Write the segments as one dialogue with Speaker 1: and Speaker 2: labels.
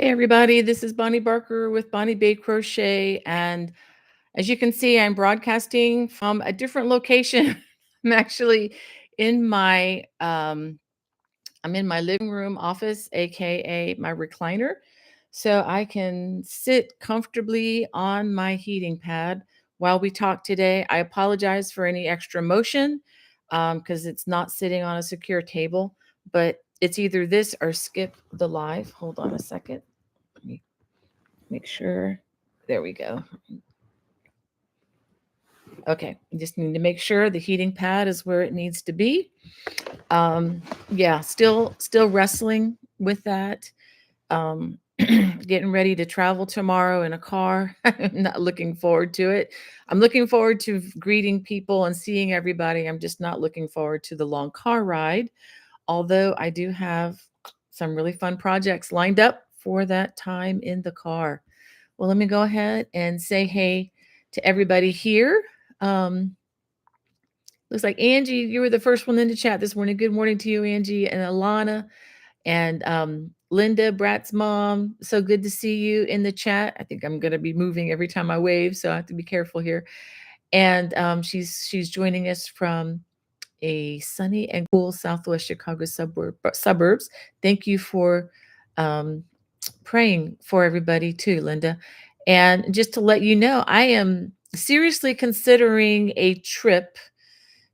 Speaker 1: Hey everybody, this is Bonnie Barker with Bonnie Bay Crochet, and as you can see, I'm broadcasting from a different location. I'm actually in my I'm in my living room office, aka my recliner, so I can sit comfortably on my heating pad while we talk today. I apologize for any extra motion because it's not sitting on a secure table, but it's either this or skip the live. Hold on a second. Let me make sure. There we go. Okay, you just need to make sure the heating pad is where it needs to be. Um, yeah, still wrestling with that. Getting ready to travel tomorrow in a car. I'm not looking forward to it. I'm looking forward to greeting people and seeing everybody. I'm just not looking forward to the long car ride. Although I do have some really fun projects lined up for that time in the car. Well, let me go ahead and say hey to everybody here. Um, Looks like Angie, you were the first one in the chat this morning. Good morning to you, Angie, and Alana, and Linda, Brat's mom. So good to see you in the chat. I think I'm going to be moving every time I wave, so I have to be careful here. And she's joining us from a sunny and cool Southwest Chicago suburbs. Thank you for um, praying for everybody too, Linda. And just to let you know, I am seriously considering a trip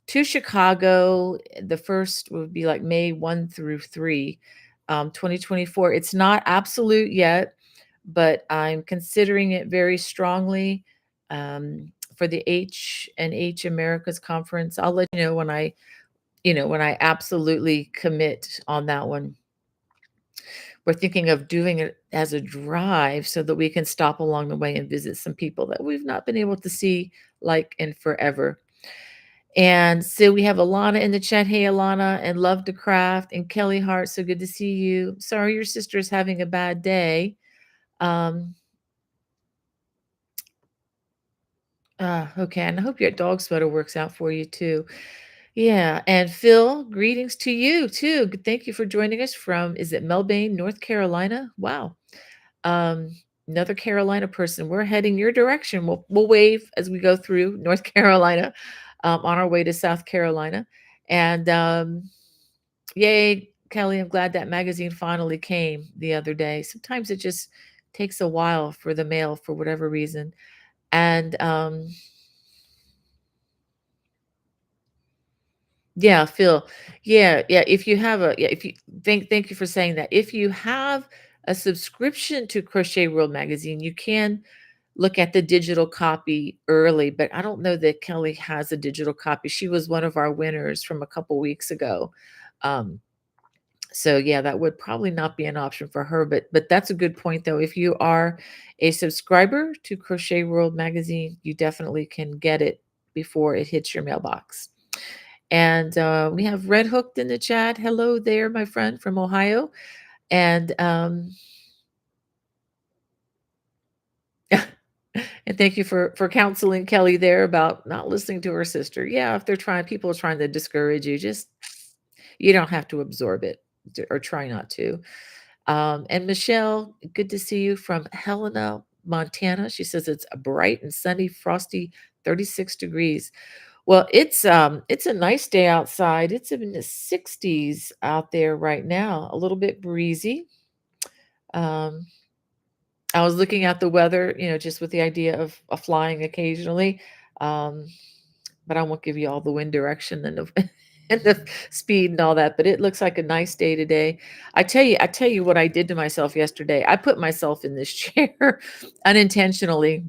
Speaker 1: to Chicago. The first would be like May 1 through 3, 2024. It's not absolute yet, but I'm considering it very strongly for the H and H Americas conference. I'll let you know when I absolutely commit on that one. We're thinking of doing it as a drive so that we can stop along the way and visit some people that we've not been able to see like in forever. And so we have Alana in the chat. Hey, Alana, and Love to Craft, and Kelly Hart. So good to see you. Sorry your sister is having a bad day. Um, okay, and I hope your dog sweater works out for you too. Yeah, and Phil, greetings to you too. Thank you for joining us from, is it Melbourne, North Carolina? Wow. Um, Another Carolina person. We're heading your direction. We'll wave as we go through North Carolina, on our way to South Carolina. And yay, Kelly, I'm glad that magazine finally came the other day. Sometimes it just takes a while for the mail for whatever reason. And yeah, Phil. Yeah. If you have a, yeah, if you thank you for saying that. If you have a subscription to Crochet World magazine, you can look at the digital copy early, but I don't know that Kelly has a digital copy. She was one of our winners from a couple weeks ago. Um, so yeah, that would probably not be an option for her, but that's a good point though. If you are a subscriber to Crochet World magazine, you definitely can get it before it hits your mailbox. And we have Red Hooked in the chat. Hello there, my friend from Ohio. And and thank you for counseling Kelly there about not listening to her sister. Yeah, if people are trying to discourage you, just you don't have to absorb it or try not to. And Michelle, good to see you from Helena, Montana. She says it's a bright and sunny, frosty 36 degrees. Well, it's a nice day outside. It's in the 60s out there right now, a little bit breezy. Um, I was looking at the weather, just with the idea of flying occasionally. Um, but I won't give you all the wind direction and the and the speed and all that, but it looks like a nice day today. I tell you what I did to myself yesterday. I put myself in this chair unintentionally.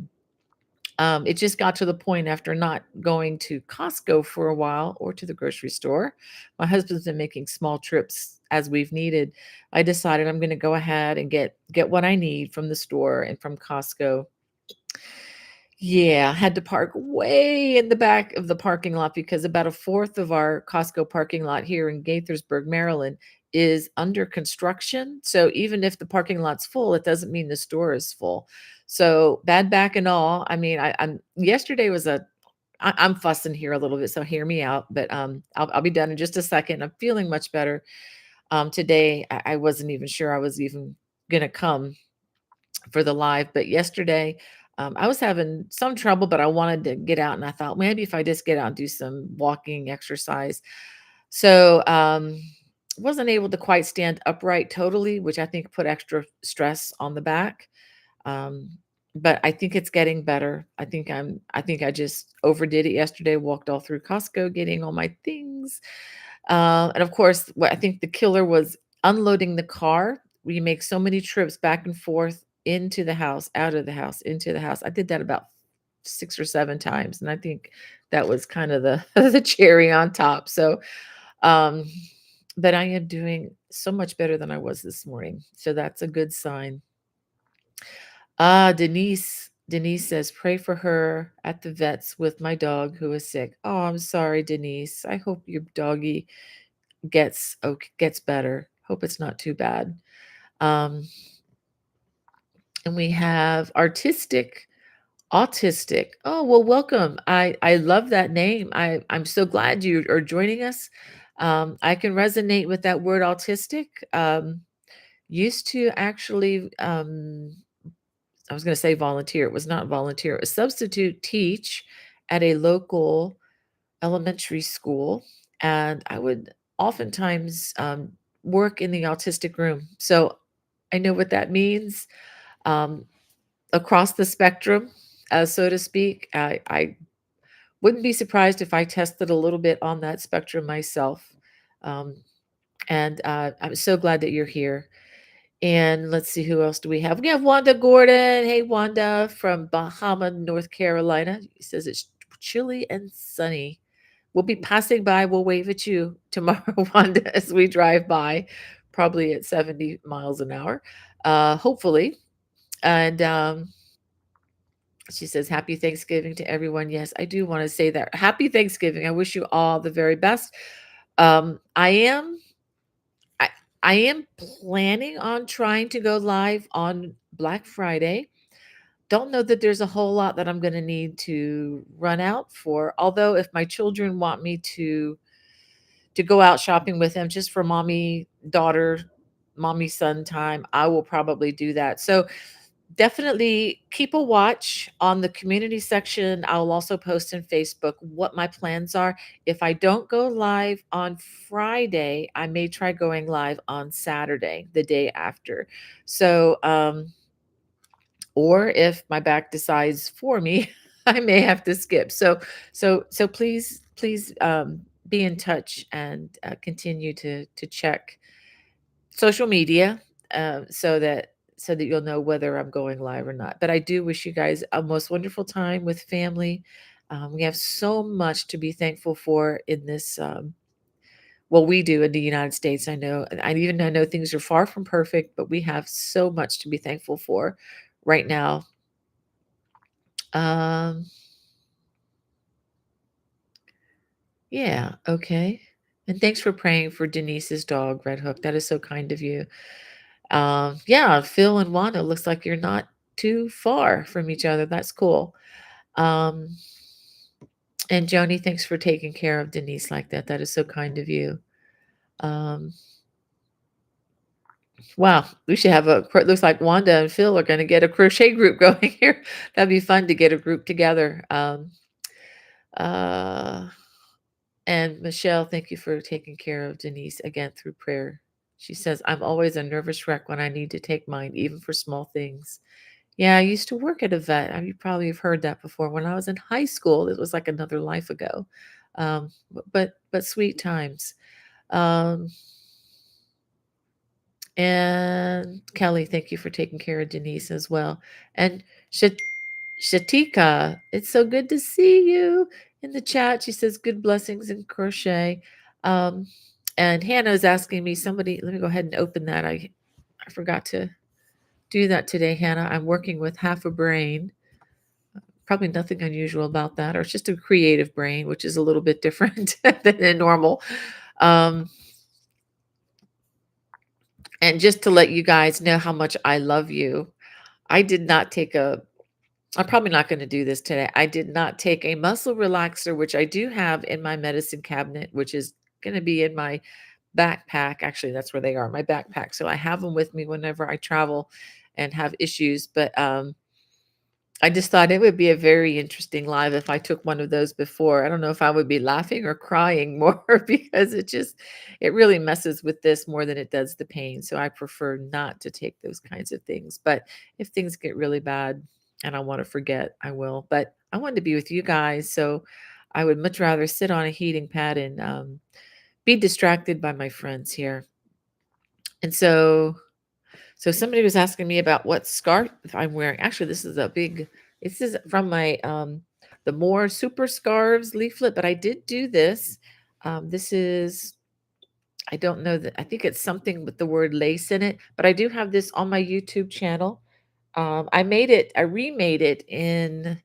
Speaker 1: It just got to the point after not going to Costco for a while or to the grocery store. My husband's been making small trips as we've needed. I decided I'm going to go ahead and get what I need from the store and from Costco. Yeah, had to park way in the back of the parking lot because about a fourth of our Costco parking lot here in Gaithersburg, Maryland, is under construction. So even if the parking lot's full, it doesn't mean the store is full. So bad back and all. I mean, I'm yesterday was I'm fussing here a little bit, so hear me out. But I'll be done in just a second. I'm feeling much better. Today I wasn't even sure I was even gonna come for the live. But yesterday, I was having some trouble, but I wanted to get out, and I thought maybe if I just get out and do some walking exercise. So wasn't able to quite stand upright totally, which I think put extra stress on the back. Um, but I think it's getting better. I think I just overdid it yesterday, walked all through Costco getting all my things. And of course, what I think the killer was unloading the car. We make so many trips back and forth into the house, out of the house, into the house. I did that about 6 or 7 times, and I think that was kind of the the cherry on top. So, um, but I am doing so much better than I was this morning. So that's a good sign. Denise says, pray for her at the vet's with my dog who is sick. Oh, I'm sorry, Denise. I hope your doggy gets better. Hope it's not too bad. Um, and we have autistic. Oh, well, welcome. I love that name. I'm so glad you are joining us. I can resonate with that word autistic. Used to actually I was going to say volunteer. It was not volunteer. It was substitute teach at a local elementary school, and I would oftentimes work in the autistic room. So I know what that means um, across the spectrum, so to speak. I wouldn't be surprised if I tested a little bit on that spectrum myself. Um, and I'm so glad that you're here. And let's see, who else do we have? We have Wanda Gordon. Hey, Wanda from Bahama, North Carolina. He says it's chilly and sunny. We'll be passing by. We'll wave at you tomorrow, Wanda, as we drive by, probably at 70 miles an hour, hopefully. And she says, Happy Thanksgiving to everyone. Yes, I do want to say that. Happy Thanksgiving. I wish you all the very best. Um, I am I, I am planning on trying to go live on Black Friday. Don't know that there's a whole lot that I'm going to need to run out for. Although if my children want me to go out shopping with them just for mommy son time, I will probably do that. So definitely keep a watch on the community section. I'll also post in Facebook what my plans are. If I don't go live on Friday, I may try going live on Saturday, the day after. So, or if my back decides for me, I may have to skip. So please be in touch and continue to check social media so that you'll know whether I'm going live or not. But I do wish you guys a most wonderful time with family. We have so much to be thankful for in this. Well, we do in the United States. I know things are far from perfect, but we have so much to be thankful for right now. Um, yeah, okay. And thanks for praying for Denise's dog, Red Hook. That is so kind of you. Yeah, Phil and Wanda, looks like you're not too far from each other. That's cool. Um, and Joni, thanks for taking care of Denise like that. That is so kind of you. Um, wow, we should have looks like Wanda and Phil are going to get a crochet group going here. That'd be fun to get a group together. Uh, and Michelle, thank you for taking care of Denise again through prayer. She says, I'm always a nervous wreck when I need to take mine, even for small things. Yeah, I used to work at a vet. You probably have heard that before. When I was in high school, it was like another life ago. But sweet times. Um, and Kelly, thank you for taking care of Denise as well. And Shat- Shatika, it's so good to see you in the chat. She says, good blessings in crochet. Um, and Hannah is asking me, let me go ahead and open that. I forgot to do that today, Hannah. I'm working with half a brain. Probably nothing unusual about that, or it's just a creative brain, which is a little bit different than a normal. Um, and just to let you guys know how much I love you, I did not take a I'm probably not going to do this today. I did not take a muscle relaxer, which I do have in my medicine cabinet, which is going to be in my backpack. Actually, that's where they are, my backpack. So I have them with me whenever I travel. and have issues. But I just thought it would be a very interesting live if I took one of those before. I don't know if I would be laughing or crying more because it really messes with this more than it does the pain. So I prefer not to take those kinds of things. But if things get really bad and I want to forget, I will. But I wanted to be with you guys. So I would much rather sit on a heating pad and be distracted by my friends here. And so somebody was asking me about what scarf I'm wearing. Actually, this is from my the More Super Scarves leaflet, but I did do this. This is I don't know that I think it's something with the word lace in it, but I do have this on my YouTube channel. I remade it in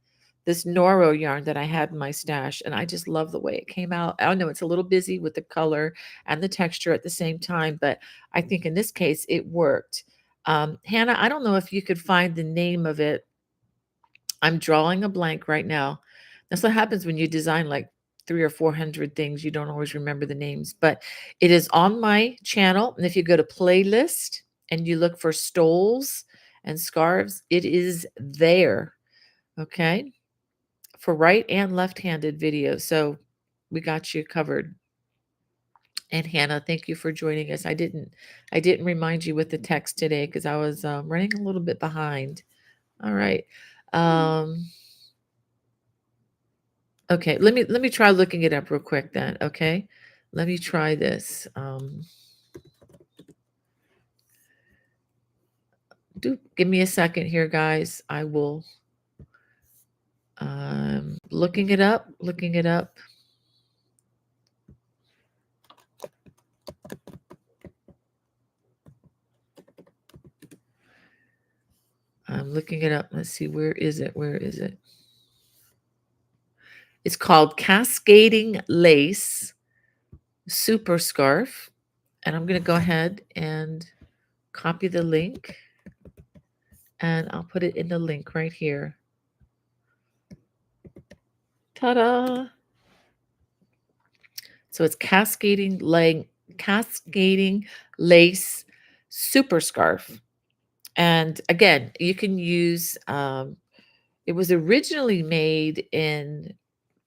Speaker 1: this Noro yarn that I had in my stash, and I just love the way it came out. I know it's a little busy with the color and the texture at the same time, but I think in this case it worked. Hannah, I don't know if you could find the name of it. I'm drawing a blank right now. That's what happens when you design like three or 400 things. You don't always remember the names, but it is on my channel. And if you go to playlist and you look for stoles and scarves, it is there. Okay. For right and left-handed videos. So we got you covered. And Hannah, thank you for joining us. I didn't remind you with the text today because I was running a little bit behind. All right. Um, Okay, let me try looking it up real quick then, okay? Let me try this. Do give me a second here, guys. I will looking it up, looking it up. I'm looking it up. Let's see, where is it? Where is it? It's called Cascading Lace Super Scarf. And I'm gonna go ahead and copy the link and I'll put it in the link right here. Ta-da! So it's cascading lace super scarf. And again, you can use it was originally made in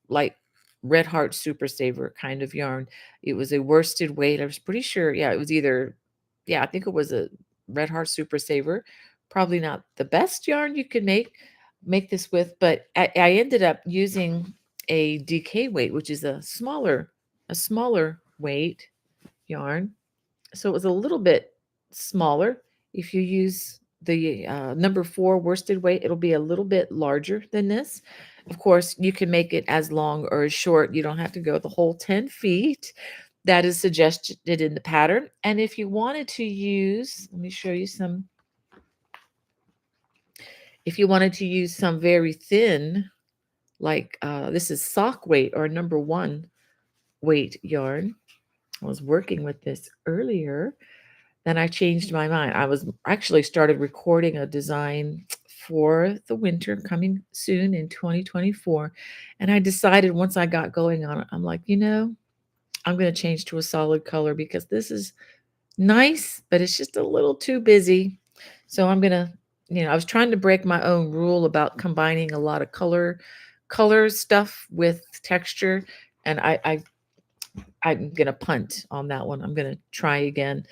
Speaker 1: like Red Heart Super Saver kind of yarn. It was a worsted weight. I was pretty sure, yeah, it was either, yeah, I think it was a Red Heart Super Saver. Probably not the best yarn you could make this with, but I ended up using a DK weight, which is a smaller weight yarn. So it was a little bit smaller. If you use the number 4 worsted weight, it'll be a little bit larger than this. Of course, you can make it as long or as short. You don't have to go the whole 10 feet. That is suggested in the pattern. And if you wanted to use, let me show you some. If you wanted to use some very thin, like this is sock weight or number 1 weight yarn. I was working with this earlier. Then I changed my mind. I was actually started recording a design for the winter coming soon in 2024. And I decided once I got going on it, I'm like, I'm going to change to a solid color because this is nice, but it's just a little too busy. So I'm going to, I was trying to break my own rule about combining a lot of color stuff with texture. And I'm gonna punt on that one. I'm gonna try again.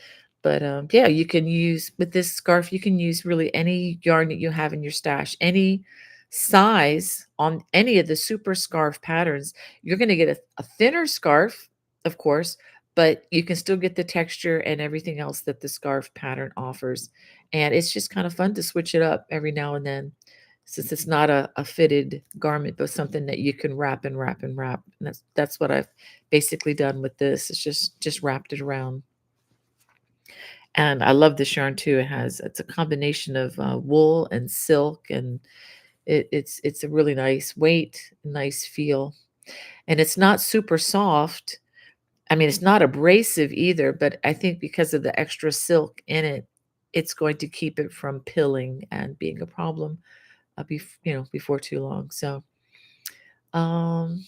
Speaker 1: But yeah, you can use with this scarf, you can use really any yarn that you have in your stash, any size on any of the super scarf patterns. You're gonna get a thinner scarf, of course, but you can still get the texture and everything else that the scarf pattern offers. And it's just kind of fun to switch it up every now and then. Since it's not a fitted garment, but something that you can wrap and wrap and wrap. And that's what I've basically done with this. It's just wrapped it around. And I love this yarn too. It's a combination of wool and silk, and it's a really nice weight, nice feel, and it's not super soft. I mean, it's not abrasive either, but I think because of the extra silk in it, it's going to keep it from pilling and being a problem, before too long. So, um,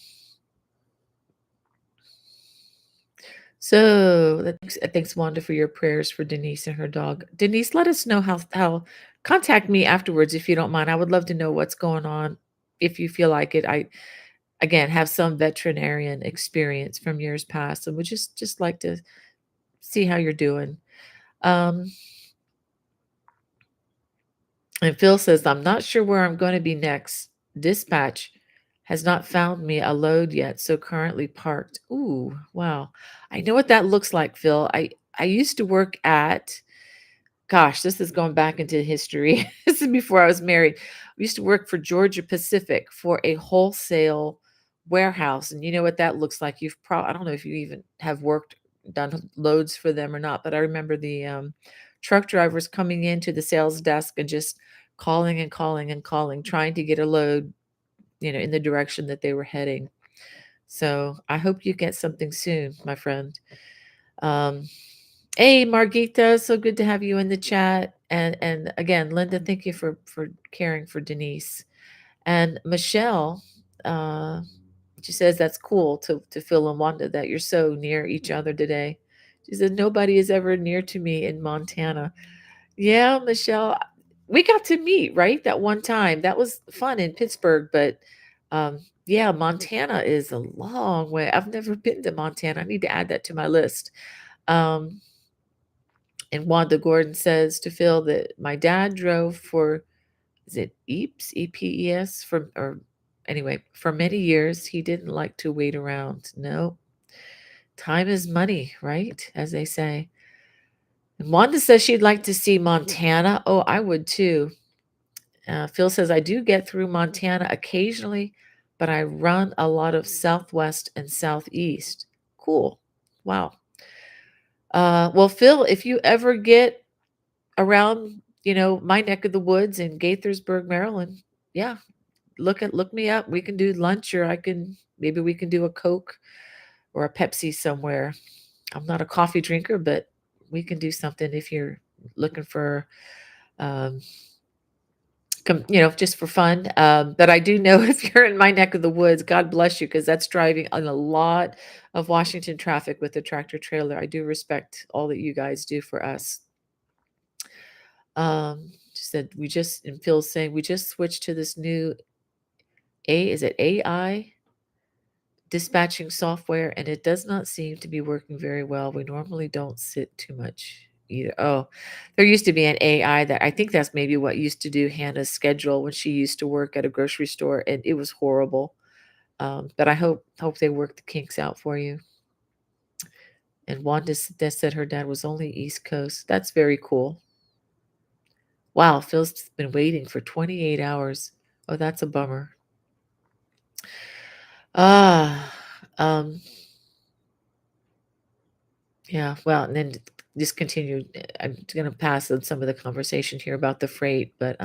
Speaker 1: So thanks, Wanda, for your prayers for Denise and her dog. Denise, let us know how. Contact me afterwards if you don't mind. I would love to know what's going on. If you feel like it, I again have some veterinarian experience from years past, and would just like to see how you're doing. Um, and Phil says, I'm not sure where I'm going to be next. Dispatch has not found me a load yet, so currently parked. Ooh, wow. I know what that looks like, Phil. I used to work at, gosh, this is going back into history. This is before I was married. We used to work for Georgia Pacific for a wholesale warehouse, and you know what that looks like. You've probably, I don't know if you even have worked, done loads for them or not, but I remember the truck drivers coming into the sales desk and just calling and calling and calling, trying to get a load, in the direction that they were heading. So I hope you get something soon, my friend. Um, Hey, Margita, so good to have you in the chat. And again, Linda, thank you for caring for Denise. And Michelle, uh, she says that's cool to Phil and Wanda that you're so near each other today. She said nobody is ever near to me in Montana. Yeah, Michelle, we got to meet, right? That one time. That was fun in Pittsburgh, but yeah, Montana is a long way. I've never been to Montana. I need to add that to my list. Um, and Wanda Gordon says to Phil that my dad drove for, is it EPS, from, or anyway, for many years. He didn't like to wait around. No, time is money, right? As they say. And Wanda says she'd like to see Montana. Oh, I would too. Phil says I do get through Montana occasionally, but I run a lot of Southwest and Southeast. Cool. Wow. Well, Phil, if you ever get around, my neck of the woods in Gaithersburg, Maryland. Yeah, look me up. We can do lunch, or maybe we can do a Coke or a Pepsi somewhere. I'm not a coffee drinker, but we can do something if you're looking for, um, just for fun. But I do know if you're in my neck of the woods, God bless you, because that's driving on a lot of Washington traffic with the tractor trailer. I do respect all that you guys do for us. She said and Phil's saying we just switched to this new is it AI dispatching software, and it does not seem to be working very well. We normally don't sit too much either. Oh, there used to be an AI that I think that's maybe what used to do Hannah's schedule when she used to work at a grocery store, and it was horrible. But I hope they work the kinks out for you. And that said her dad was only East Coast. That's very cool. Wow, Phil's been waiting for 28 hours. Oh, that's a bummer. Ah, um, yeah, well, and then just continue. I'm gonna pass on some of the conversation here about the freight, but,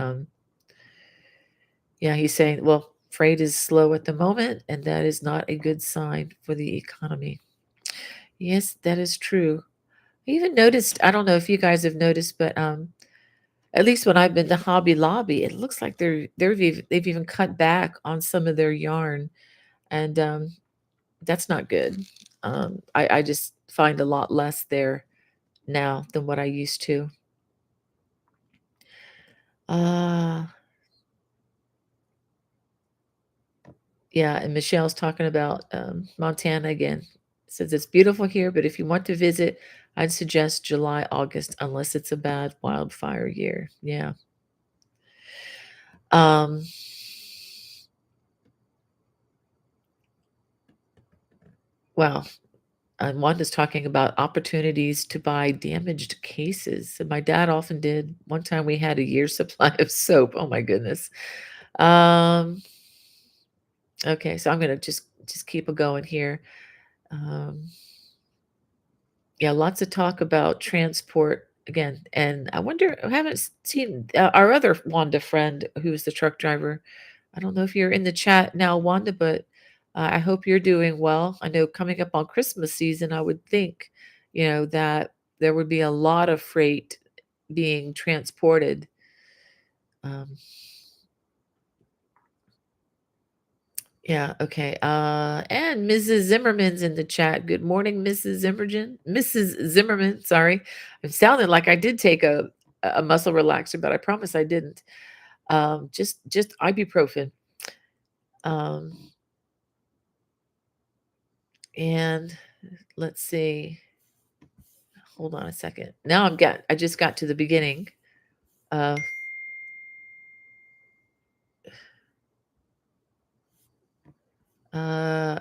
Speaker 1: yeah, he's saying, well, freight is slow at the moment, and that is not a good sign for the economy. Yes, that is true. I even noticed, I don't know if you guys have noticed, but, at least when I've been to Hobby Lobby, it looks like they've even cut back on some of their yarn, and, that's not good. I just find a lot less there now than what I used to. Ah, yeah, and Michelle's talking about, Montana again. Says it's beautiful here, but if you want to visit, I'd suggest July, August, unless it's a bad wildfire year. Yeah. Um, well, and Wanda's talking about opportunities to buy damaged cases. And my dad often did. One time we had a year's supply of soap. Oh my goodness. Um, okay, so I'm gonna just keep it going here. Um, yeah, lots of talk about transport again, and I wonder, I haven't seen our other Wanda friend who's the truck driver. I don't know if you're in the chat now, Wanda, but I hope you're doing well. I know coming up on Christmas season, I would think, that there would be a lot of freight being transported. Um, Yeah, okay. And Mrs. Zimmerman's in the chat. Good morning, Mrs. Zimmerman, sorry. I'm sounding like I did take a muscle relaxer, but I promise I didn't. Just ibuprofen. Um, and let's see. Hold on a second. Now I just got to the beginning. Uh,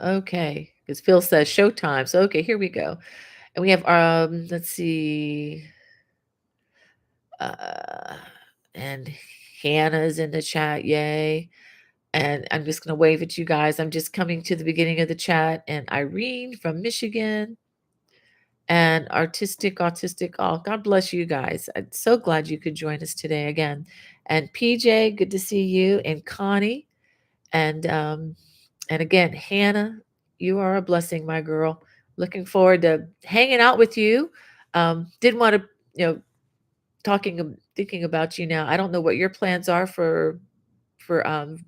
Speaker 1: okay. Because Phil says showtime. So okay, here we go. And we have let's see. Uh, and Hannah's in the chat, yay. And I'm just gonna wave at you guys. I'm just coming to the beginning of the chat. And Irene from Michigan and Artistic Autistic. Oh, God bless you guys. I'm so glad you could join us today again. And PJ, good to see you. And Connie. And again, Hannah, you are a blessing, my girl. Looking forward to hanging out with you. Didn't want to, you know, thinking about you now. I don't know what your plans are for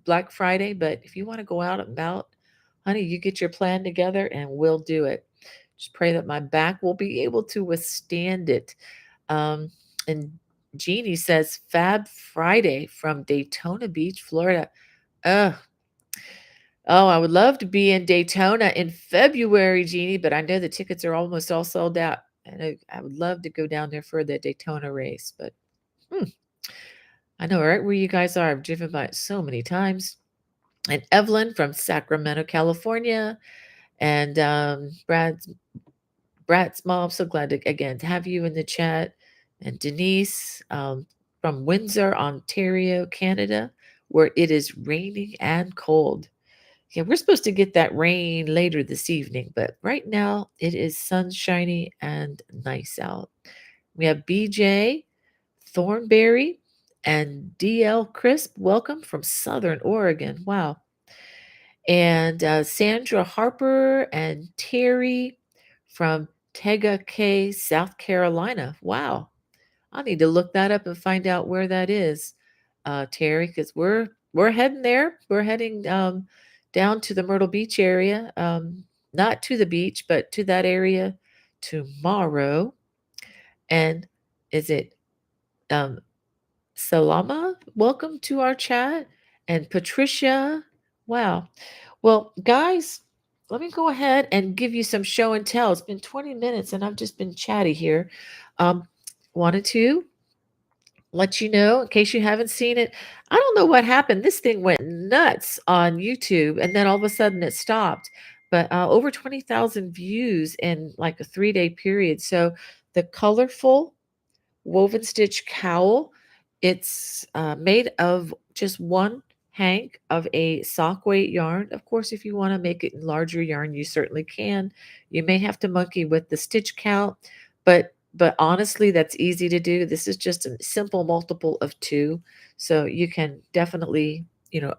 Speaker 1: Black Friday, but if you want to go out and about, honey, you get your plan together and we'll do it. Just pray that my back will be able to withstand it. And Jeannie says Fab Friday from Daytona Beach, Florida. Oh, oh, I would love to be in Daytona in February, Jeannie, but I know the tickets are almost all sold out. And I would love to go down there for the Daytona race, but hmm, I know right where you guys are. I've driven by it so many times. And Evelyn from Sacramento, California, and Brad's mom. So glad to again to have you in the chat. And Denise from Windsor, Ontario, Canada, where it is raining and cold. Yeah, we're supposed to get that rain later this evening, but right now it is sunshiny and nice out. We have BJ Thornberry and DL Crisp. Welcome from Southern Oregon. Wow. And Sandra Harper and Terry from Tega Cay, South Carolina. Wow. I need to look that up and find out where that is, Terry, because we're heading there. We're heading down to the Myrtle Beach area, not to the beach, but to that area tomorrow. And is it um, Salama? Welcome to our chat, and Patricia. Wow. Well, guys, let me go ahead and give you some show and tell. It's been 20 minutes, and I've just been chatty here. Um, wanted to let you know in case you haven't seen it. I don't know what happened. This thing went nuts on YouTube and then all of a sudden it stopped. But over 20,000 views in like a 3-day period. So the colorful woven stitch cowl. It's made of just one hank of a sock weight yarn. Of course, if you want to make it in larger yarn, you certainly can. You may have to monkey with the stitch count, but honestly, that's easy to do. This is just a simple multiple of 2. So you can definitely,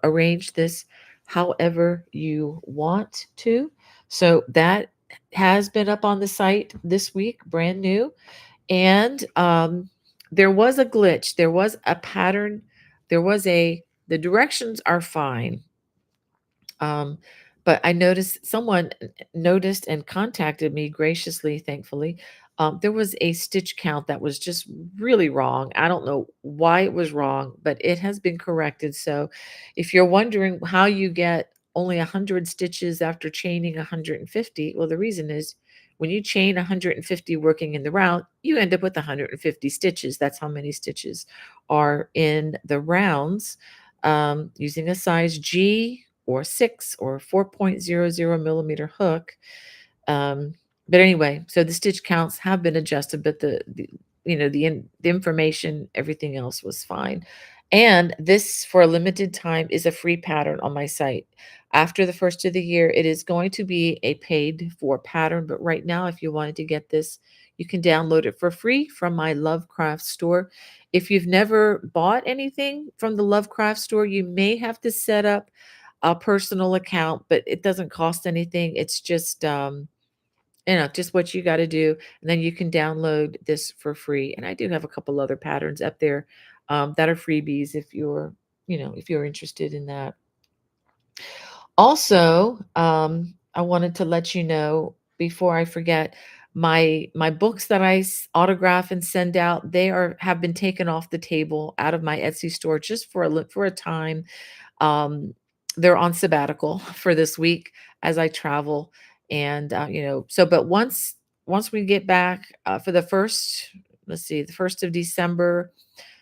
Speaker 1: arrange this however you want to. So that has been up on the site this week, brand new. And there was a glitch. There was a pattern. The directions are fine. Um, but I noticed someone noticed and contacted me graciously, thankfully. There was a stitch count that was just really wrong. I don't know why it was wrong, but it has been corrected. So if you're wondering how you get only 100 stitches after chaining 150, well, the reason is when you chain 150 working in the round, you end up with 150 stitches. That's how many stitches are in the rounds. Using a size G or 6 or 4.00 millimeter hook. But anyway, so the stitch counts have been adjusted, but the information, everything else was fine. And this, for a limited time, is a free pattern on my site. After the first of the year, it is going to be a paid for pattern. But right now, if you wanted to get this, you can download it for free from my Lovecraft store. If you've never bought anything from the Lovecraft store, you may have to set up a personal account, but it doesn't cost anything. It's just what you got to do, and then you can download this for free. And I do have a couple other patterns up there that are freebies if you're interested in that. Also, I wanted to let you know before I forget, my books that autograph and send out, they are have been taken off the table out of my Etsy store just for a time. Um, they're on sabbatical for this week as I travel, and so but once we get back for the first, let's see, the 1st of December.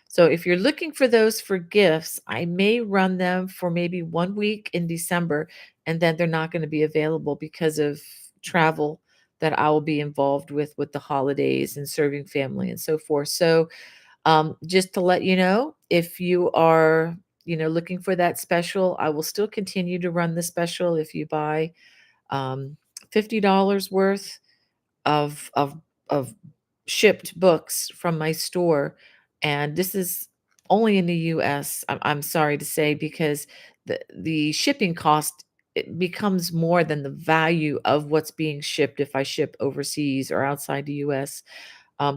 Speaker 1: So if you're looking for those for gifts, I may run them for maybe 1 week in December, and then they're not going to be available because of travel that I will be involved with the holidays and serving family and so forth. So just to let you know, if you are looking for that special, I will still continue to run the special if you buy um, $50 worth of shipped books from my store, and this is only in the US. I'm sorry to say, because the shipping cost, it becomes more than the value of what's being shipped if I ship overseas or outside the US.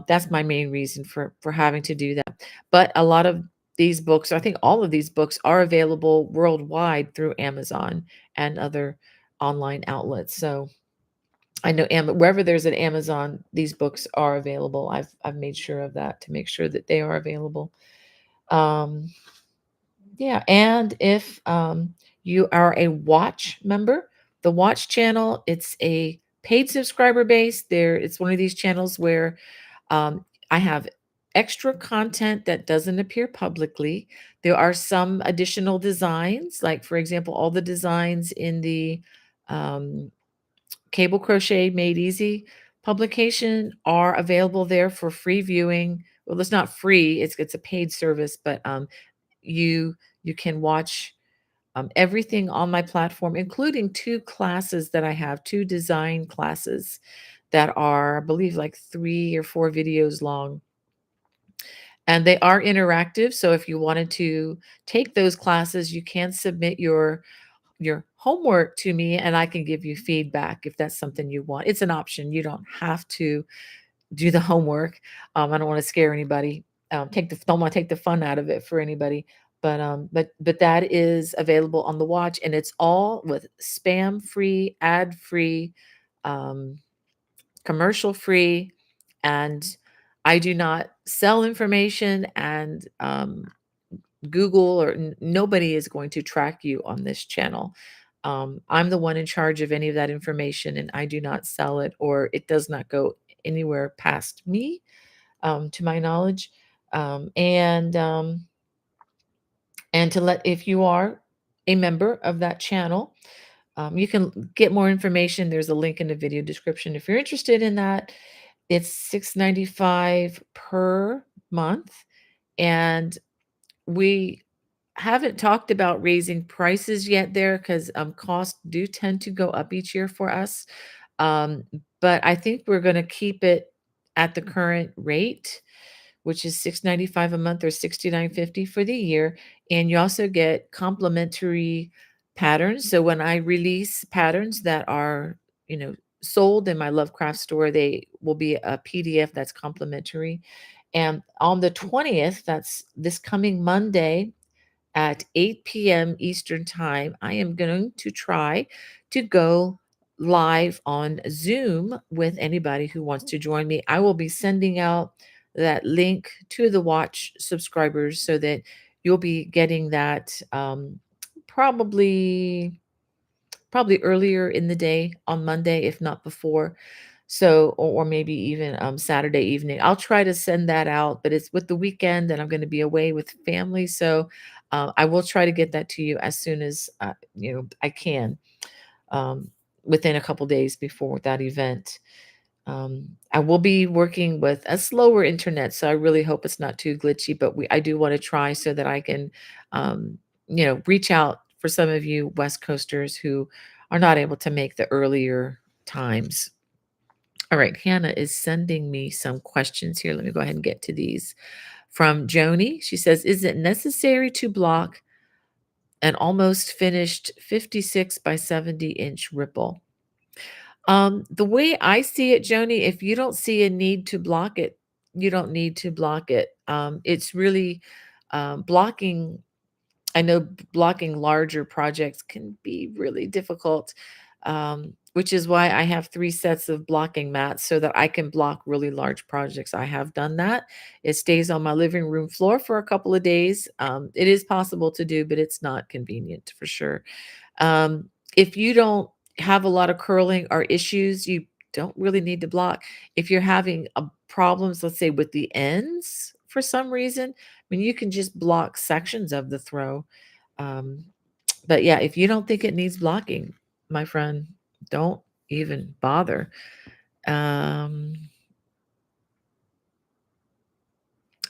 Speaker 1: That's my main reason for having to do that. But a lot of these books, I think all of these books are available worldwide through Amazon and other online outlets. So I know wherever there's an Amazon, these books are available. I've made sure of that to make sure that they are available. Um, yeah, and if you are a Watch member, the Watch channel, it's a paid subscriber base. It's one of these channels where I have extra content that doesn't appear publicly. There are some additional designs, like for example, all the designs in the um, Cable Crochet Made Easy publication are available there for free viewing. Well, it's not free; it's a paid service, but you you can watch everything on my platform, including two classes that I have, two design classes that are, I believe, like 3 or 4 videos long, and they are interactive. So if you wanted to take those classes, you can submit your homework to me and I can give you feedback if that's something you want. It's an option. You don't have to do the homework. I don't want to scare anybody. Don't want to take the fun out of it for anybody. But that is available on the Watch, and it's all with spam free, ad free, um, commercial free, and I do not sell information, and Google or nobody is going to track you on this channel. I'm the one in charge of any of that information, and I do not sell it, or it does not go anywhere past me, to my knowledge. Um, and um, and to let if you are a member of that channel, you can get more information. There's a link in the video description if you're interested in that. It's $6.95 per month, and we haven't talked about raising prices yet there because costs do tend to go up each year for us. Um, but I think we're going to keep it at the current rate, which is 6.95 a month or 69.50 for the year. And you also get complimentary patterns. So when I release patterns that are, you know, sold in my Lovecraft store, they will be a PDF that's complimentary. And on the 20th, that's this coming Monday, at 8 p.m. Eastern Time, I am going to try to go live on Zoom with anybody who wants to join me. I will be sending out that link to the Watch subscribers so that you'll be getting that probably probably earlier in the day on Monday, if not before. So, or maybe even Saturday evening. I'll try to send that out, but it's with the weekend and I'm going to be away with family. So, I will try to get that to you as soon as I can, um, within a couple days before that event. I will be working with a slower internet, so I really hope it's not too glitchy. But I do want to try so that I can, reach out for some of you West Coasters who are not able to make the earlier times. All right, Hannah is sending me some questions here. Let me go ahead and get to these. From Joni, she says, "Is it necessary to block an almost finished 56 by 70-inch ripple?" The way I see it, Joni, if you don't see a need to block it, you don't need to block it. It's really blocking. I know blocking larger projects can be really difficult, which is why I have 3 sets of blocking mats so that I can block really large projects. I have done that. It stays on my living room floor for a couple of days. It is possible to do, but it's not convenient for sure. If you don't have a lot of curling or issues, you don't really need to block. If you're having problems, let's say with the ends for some reason, I mean, you can just block sections of the throw. Um, but yeah, if you don't think it needs blocking, my friend, don't even bother. Um,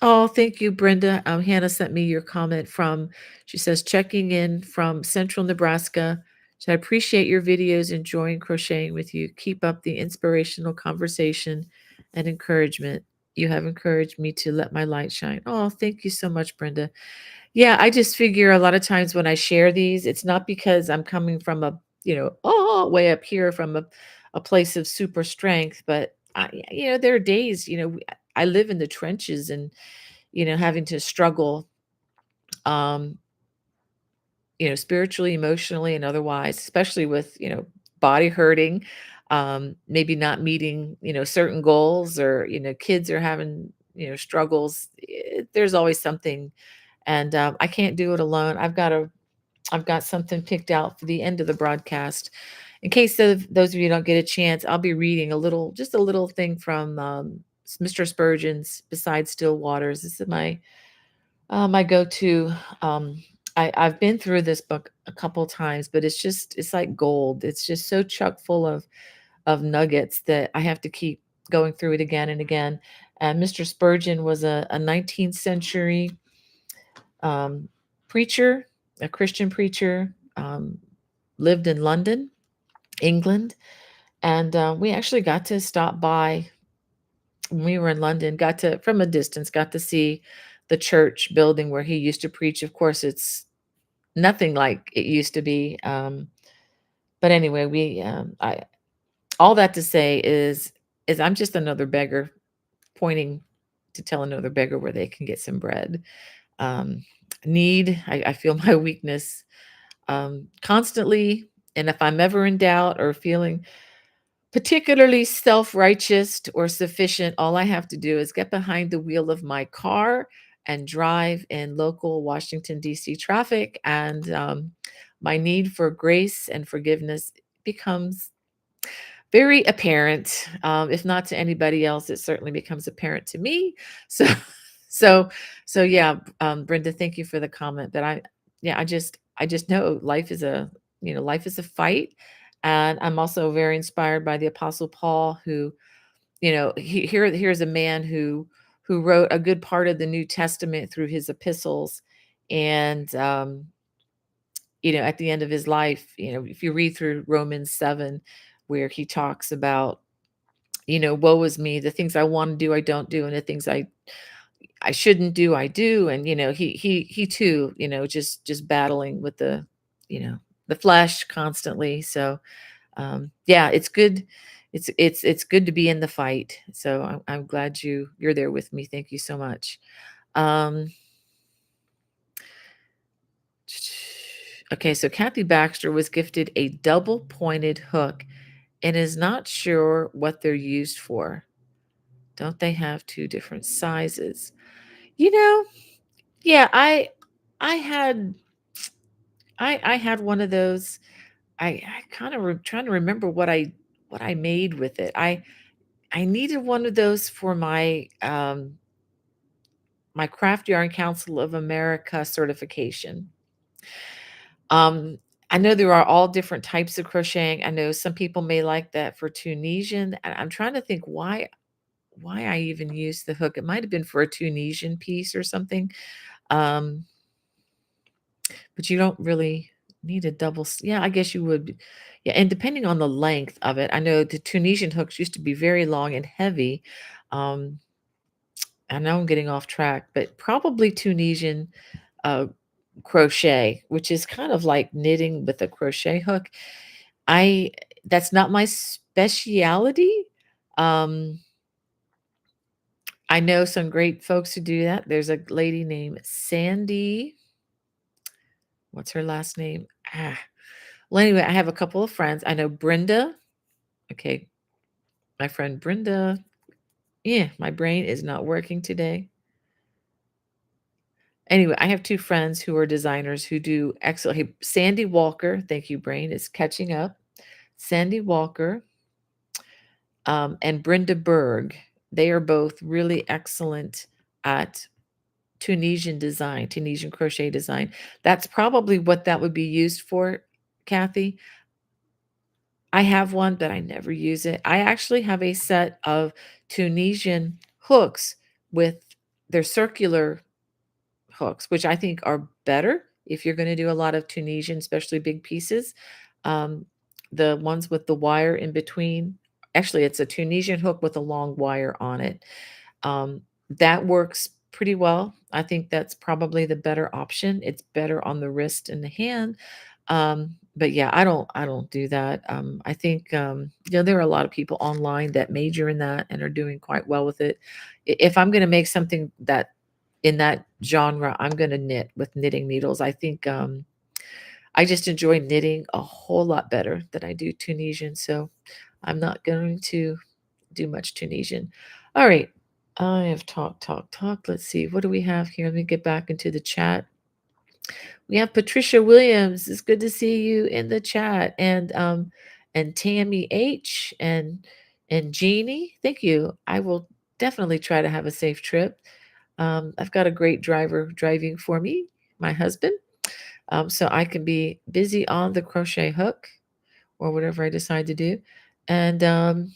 Speaker 1: Oh, thank you, Brenda. Hannah sent me your comment from, she says, checking in from Central Nebraska. She said, I appreciate your videos, enjoying crocheting with you. Keep up the inspirational conversation and encouragement. You have encouraged me to let my light shine. Oh, thank you so much, Brenda. Yeah, I just figure a lot of times when I share these, it's not because I'm coming from a, way up here from a place of super strength, but there are days, I live in the trenches and having to struggle, um, spiritually, emotionally, and otherwise, especially with, body hurting, maybe not meeting, certain goals or, kids are having, struggles. There's always something. And I can't do it alone. I've got something picked out for the end of the broadcast. In case of those of you who don't get a chance, I'll be reading just a little thing from Mr. Spurgeon's "Beside Still Waters." This is my go-to. I've been through this book a couple times, but it's like gold. It's just so chock full of nuggets that I have to keep going through it again and again. And Mr. Spurgeon was a 19th century um, preacher, a Christian preacher, lived in London, England, and we actually got to stop by when we were in London. Got to from a distance, got to see the church building where he used to preach. Of course, it's nothing like it used to be. But anyway, I all that to say is I'm just another beggar pointing to tell another beggar where they can get some bread. Um, I feel my weakness constantly. And if I'm ever in doubt or feeling particularly self righteous or sufficient, all I have to do is get behind the wheel of my car and drive in local Washington, D.C. traffic. And my need for grace and forgiveness becomes very apparent. If not to anybody else, it certainly becomes apparent to me. So, so, so yeah, Brenda, thank you for the comment. Yeah, I just know life is a fight, and I'm also very inspired by the Apostle Paul, who, here's a man who wrote a good part of the New Testament through his epistles, and at the end of his life, if you read through Romans 7, where he talks about, woe is me, the things I want to do, I don't do, and the things I shouldn't do, I do. And, he too, just battling with the flesh constantly. So, yeah, it's good. It's good to be in the fight. So I'm glad you're there with me. Thank you so much. Um, okay, so Kathy Baxter was gifted a double pointed hook and is not sure what they're used for. Don't they have two different sizes? You know, yeah, I had I had one of those. I kind of trying to remember what I made with it. I needed one of those for my Craft Yarn Council of America certification. Um, I know there are all different types of crocheting. I know some people may like that for Tunisian. And I'm trying to think why I even used the hook. It might have been for a Tunisian piece or something. Um, but you don't really need a yeah, I guess you would. Yeah, and depending on the length of it, I know the Tunisian hooks used to be very long and heavy. Um, I know I'm getting off track, but probably Tunisian uh, crochet, which is kind of like knitting with a crochet hook. I That's not my speciality. Um, I know some great folks who do that. There's a lady named Sandy. What's her last name? Ah. Well, anyway, I have a couple of friends. I know Brenda. Okay, my friend Brenda. Yeah, my brain is not working today. Anyway, I have two friends who are designers who do excellent. Hey, Sandy Walker, thank you, brain, is catching up. Sandy Walker and Brenda Berg, they are both really excellent at Tunisian design, Tunisian crochet design. That's probably what that would be used for, Kathy. I have one, but I never use it. I actually have a set of Tunisian hooks with their circular hooks, which I think are better if you're going to do a lot of Tunisian, especially big pieces. Um, the ones with the wire in between, actually, it's a Tunisian hook with a long wire on it. That works pretty well. I think that's probably the better option. It's better on the wrist and the hand. But yeah, I don't do that. I think there are a lot of people online that major in that and are doing quite well with it. If I'm going to make something that in that genre, I'm going to knit with knitting needles. I think I just enjoy knitting a whole lot better than I do Tunisian. So I'm not going to do much Tunisian. All right. I have talked. Let's see. What do we have here? Let me get back into the chat. We have Patricia Williams. It's good to see you in the chat. And Tammy H and Jeannie. Thank you. I will definitely try to have a safe trip. I've got a great driver driving for me, my husband. So I can be busy on the crochet hook or whatever I decide to do. And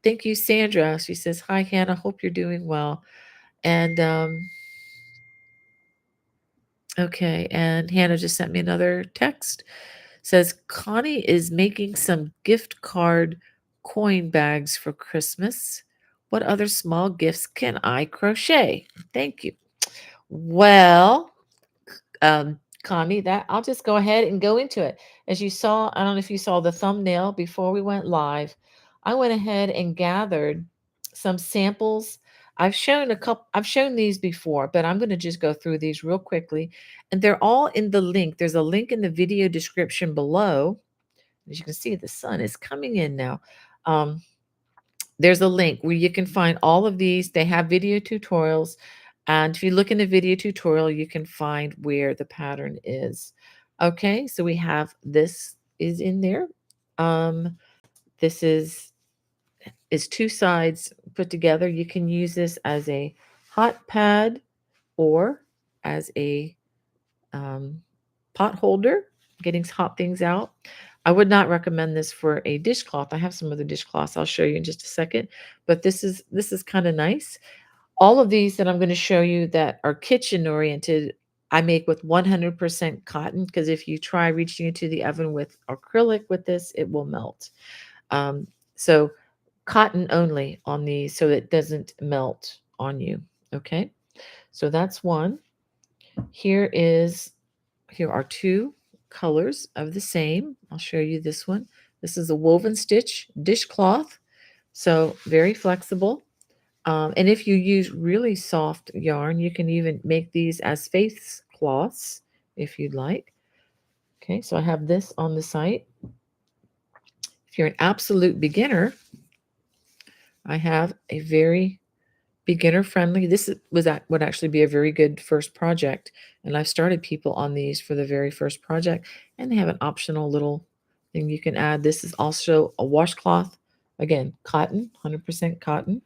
Speaker 1: thank you, Sandra. She says, "Hi, Hannah. Hope you're doing well." And okay, and Hannah just sent me another text. Says Connie is making some gift card coin bags for Christmas. What other small gifts can I crochet? Thank you. Well, Connie, that I'll just go ahead and go into it. As you saw, I don't know if you saw the thumbnail before we went live. I went ahead and gathered some samples. I've shown these before, but I'm going to just go through these real quickly. And they're all in the link. There's a link in the video description below. As you can see, the sun is coming in now. Um, there's a link where you can find all of these. They have video tutorials. And if you look in the video tutorial, you can find where the pattern is. Okay, so we have this is in there. This is two sides put together. You can use this as a hot pad or as a um, pot holder, getting hot things out. I would not recommend this for a dishcloth. I have some other dishcloths I'll show you in just a second, but this is kind of nice. All of these that I'm going to show you that are kitchen oriented, I make with 100% cotton because if you try reaching into the oven with acrylic with this, it will melt. So cotton only on these so it doesn't melt on you. Okay, so that's one. Here is here are two colors of the same. I'll show you this one. This is a woven stitch dishcloth, so very flexible. And if you use really soft yarn, you can even make these as face cloths if you'd like. Okay, so I have this on the site. If you're an absolute beginner, I have a very beginner friendly. Would actually be a very good first project. And I've started people on these for the very first project. And they have an optional little thing you can add. This is also a washcloth. Again, cotton, 100% cotton.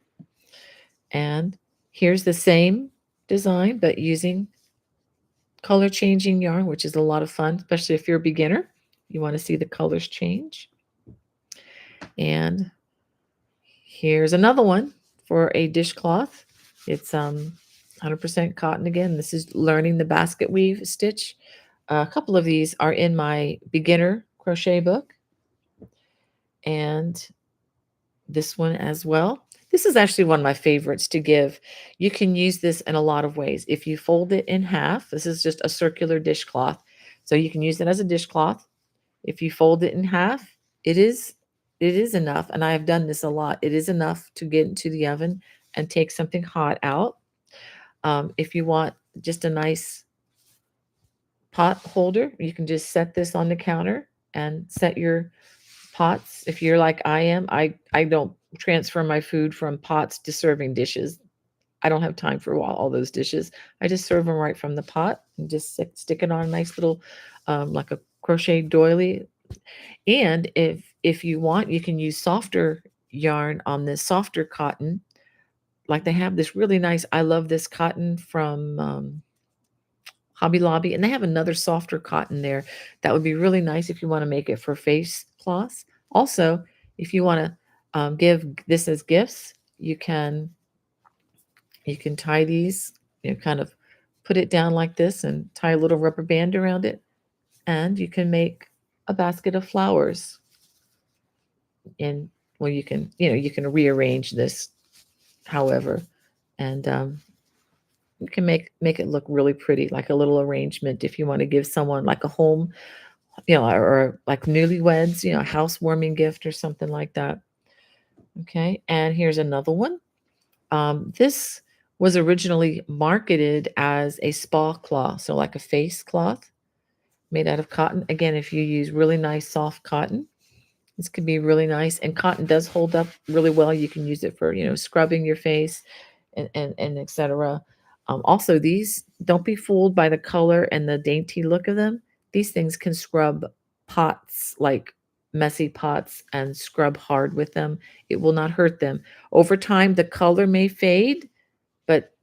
Speaker 1: And here's the same design, but using color changing yarn, which is a lot of fun, especially if you're a beginner. You want to see the colors change. And here's another one for a dishcloth. It's 100% cotton again. This is learning the basket weave stitch. A couple of these are in my beginner crochet book. And this one as well. This is actually one of my favorites to give. You can use this in a lot of ways. If you fold it in half, this is just a circular dishcloth. So you can use it as a dishcloth. If you fold it in half, it is enough, and I have done this a lot. It is enough to get into the oven and take something hot out. If you want just a nice pot holder. You can just set this on the counter and set your pots. If you're like I am, I don't transfer my food from pots to serving dishes. I don't have time for all those dishes. I just serve them right from the pot and just stick it on a nice little, like a crochet doily. And if you want, you can use softer yarn on this softer cotton. Like they have this really nice. I love this cotton from Hobby Lobby, and they have another softer cotton there that would be really nice if you want to make it for face cloths. Also, if you want to give this as gifts, you can tie these, kind of put it down like this and tie a little rubber band around it, and you can make a basket of flowers. And well, you can rearrange this however, and you can make it look really pretty, like a little arrangement if you want to give someone like a home, or like newlyweds, a housewarming gift or something like that. Okay, and here's another one. This was originally marketed as a spa cloth, so like a face cloth made out of cotton. Again, if you use really nice soft cotton, this could be really nice. And cotton does hold up really well. You can use it for, scrubbing your face and etc. Also, these, don't be fooled by the color and the dainty look of them. These things can scrub pots, like messy pots, and scrub hard with them. It will not hurt them. Over time, the color may fade, but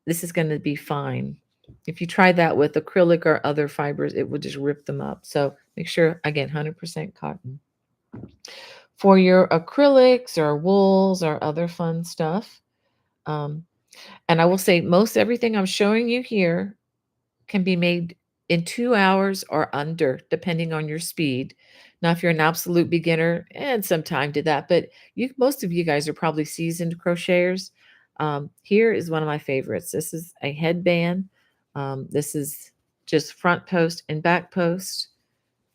Speaker 1: this is going to be fine. If you try that with acrylic or other fibers, it will just rip them up. So make sure, again, 100% cotton. For your acrylics or wools or other fun stuff, um, and I will say most everything I'm showing you here can be made in 2 hours or under, depending on your speed. Now, if you're an absolute beginner, and some time to that, but most of you guys are probably seasoned crocheters. Here is one of my favorites. This is a headband. This is just front post and back post.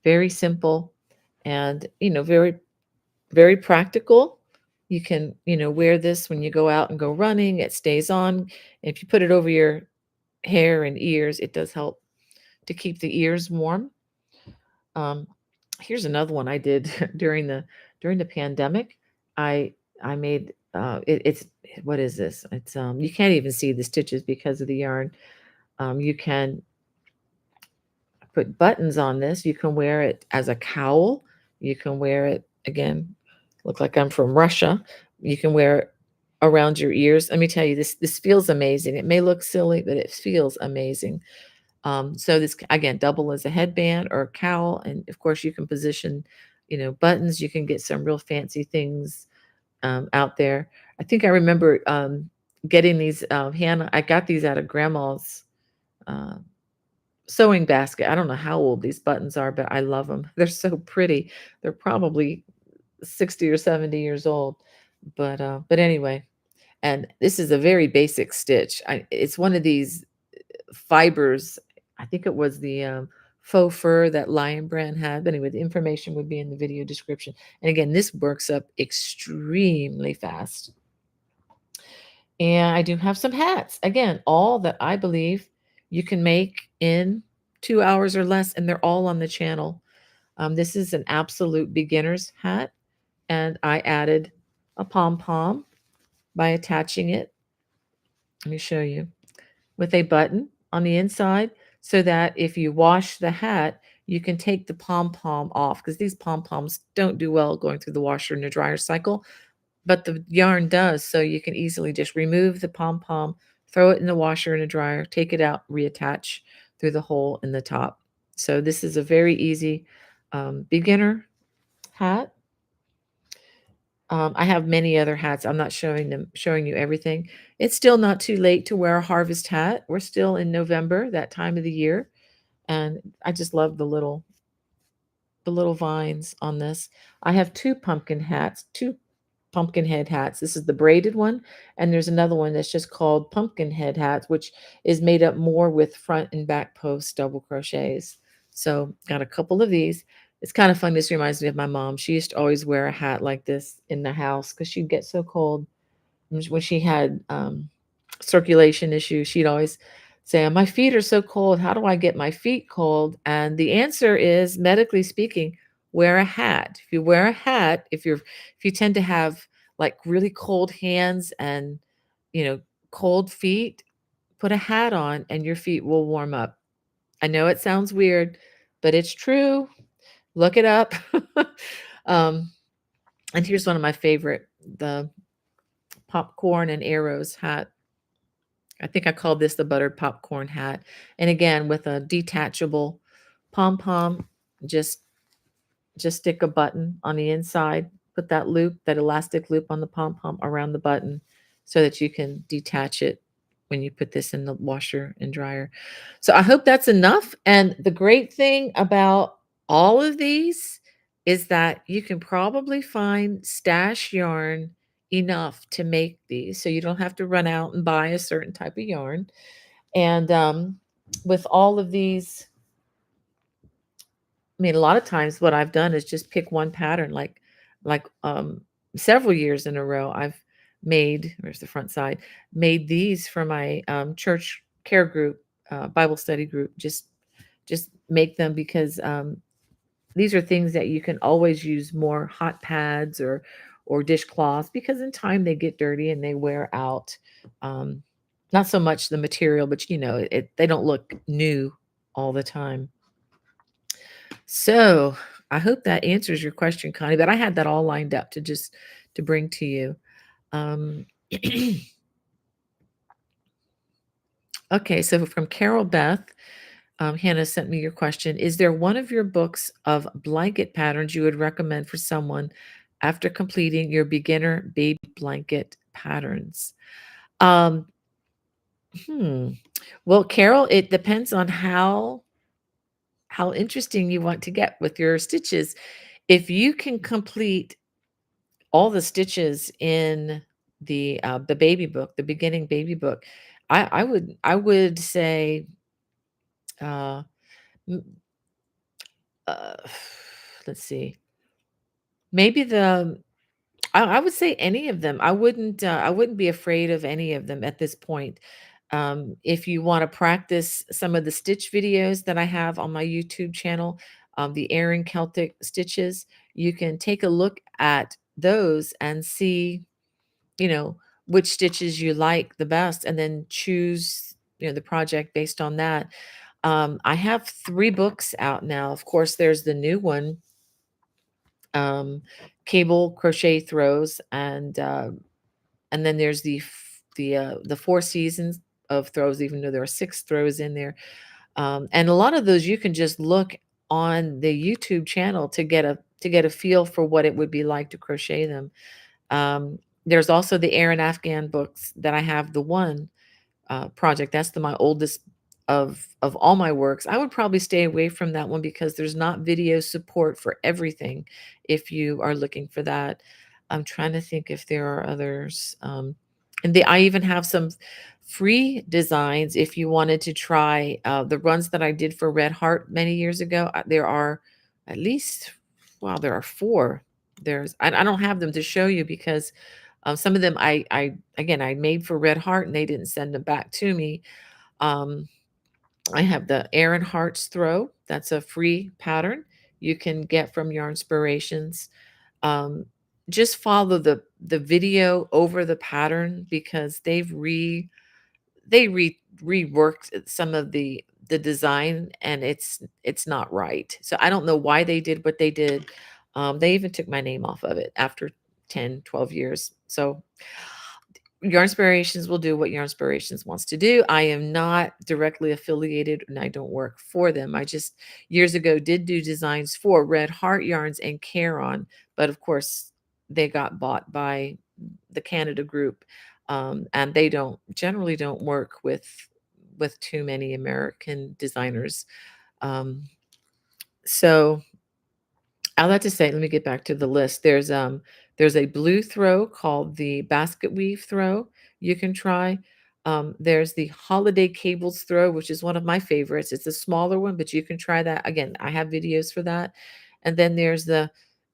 Speaker 1: Very simple, and very, very practical. You can, wear this when you go out and go running. It stays on. If you put it over your hair and ears, it does help to keep the ears warm. Um, Here's another one I did during the pandemic. I made it's what is this? It's you can't even see the stitches because of the yarn. You can put buttons on this. You can wear it as a cowl. You can wear it again. Look like I'm from Russia. You can wear it around your ears. Let me tell you, this feels amazing. It may look silly, but it feels amazing. So this again, double as a headband or a cowl, and of course you can position, buttons. You can get some real fancy things out there. I think I remember getting these. Hannah, I got these out of Grandma's uh, sewing basket. I don't know how old these buttons are, but I love them. They're so pretty. They're probably 60 or 70 years old, but anyway. And this is a very basic stitch. It's one of these fibers. I think it was the faux fur that Lion Brand had. But anyway, the information would be in the video description. And again, this works up extremely fast. And I do have some hats. Again, all that I believe you can make in 2 hours or less, and they're all on the channel. This is an absolute beginner's hat, and I added a pom-pom by attaching it. Let me show you, with a button on the inside, so that if you wash the hat, you can take the pom-pom off, because these pom-poms don't do well going through the washer and the dryer cycle, but the yarn does. So you can easily just remove the pom-pom, throw it in the washer and the dryer, take it out, reattach through the hole in the top. So this is a very easy beginner hat. I have many other hats. I'm not showing you everything. It's still not too late to wear a harvest hat. We're still in November, that time of the year, and I just love the little vines on this. I have two pumpkin hats, two pumpkin head hats. This is the braided one, and there's another one that's just called pumpkin head hats, which is made up more with front and back post double crochets. So got a couple of these. It's kind of fun. This reminds me of my mom. She used to always wear a hat like this in the house because she'd get so cold when she had circulation issues. She'd always say, "My feet are so cold. How do I get my feet cold?" And the answer is, medically speaking, wear a hat. If you wear a hat, if you tend to have like really cold hands and, you know, cold feet, put a hat on and your feet will warm up. I know it sounds weird, but it's true. Look it up. um, and here's one of my favorite, the popcorn and arrows hat. I think I called this the buttered popcorn hat. And again, with a detachable pom pom, just just stick a button on the inside, put that loop, that elastic loop on the pom pom around the button so that you can detach it when you put this in the washer and dryer. So I hope that's enough. And the great thing about all of these is that you can probably find stash yarn enough to make these. So you don't have to run out and buy a certain type of yarn. And with all of these, I mean, a lot of times what I've done is just pick one pattern, like several years in a row. I've made, where's the front side? Made these for my church care group, Bible study group. Just make them because these are things that you can always use more hot pads or dishcloths because in time they get dirty and they wear out. Um, not so much the material, but they don't look new all the time. So, I hope that answers your question, Connie, but I had that all lined up to just to bring to you. Um, okay, so from Carol Beth, Hannah sent me your question. Is there one of your books of blanket patterns you would recommend for someone after completing your beginner baby blanket patterns? Um, hmm. Well, Carol, it depends on how interesting you want to get with your stitches. If you can complete all the stitches in the baby book, the beginning baby book, I would say, uh, m uh, let's see, maybe I would say any of them. I wouldn't be afraid of any of them at this point. If you wanna practice some of the stitch videos that I have on my YouTube channel, the Erin Celtic stitches, you can take a look at those and see, you know, which stitches you like the best and then choose, the project based on that. I have 3 books out now. Of course, there's the new one, um, Cable Crochet Throws, and then there's the 4 seasons of throws, even though there are 6 throws in there. And a lot of those you can just look on the YouTube channel to get a feel for what it would be like to crochet them. There's also the Erin Afghan books that I have, the one project. That's my oldest of all my works. I would probably stay away from that one because there's not video support for everything. If you are looking for that, I'm trying to think if there are others. I even have some free designs if you wanted to try the runs that I did for Red Heart many years ago. There are at least, wow, there are 4. I don't have them to show you because some of them I made for Red Heart and they didn't send them back to me. Um, I have the Aaron Hart's Throw. That's a free pattern you can get from Yarn Inspirations. Um, just follow the video over the pattern because they reworked some of the design and it's not right. So I don't know why they did what they did. They even took my name off of it after 10, 12 years. So Your Inspirations will do what Your Inspirations wants to do. I am not directly affiliated and I don't work for them. I just years ago did do designs for Red Heart Yarns and Caron, but of course they got bought by the Canada group. And they don't work with too many American designers. Um, so I'll have to say, let me get back to the list. There's a blue throw called the basket weave throw you can try. There's the holiday cables throw, which is one of my favorites. It's a smaller one, but you can try that. Again, I have videos for that. And then there's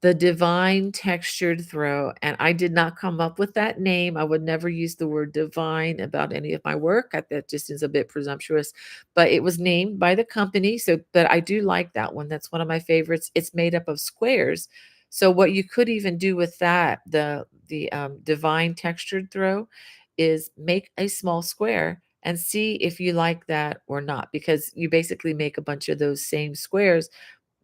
Speaker 1: The divine textured throw, and I did not come up with that name. I would never use the word divine about any of my work. That just is a bit presumptuous, but it was named by the company. So, but I do like that one. That's one of my favorites. It's made up of squares. So, what you could even do with that, the divine textured throw, is make a small square and see if you like that or not, because you basically make a bunch of those same squares,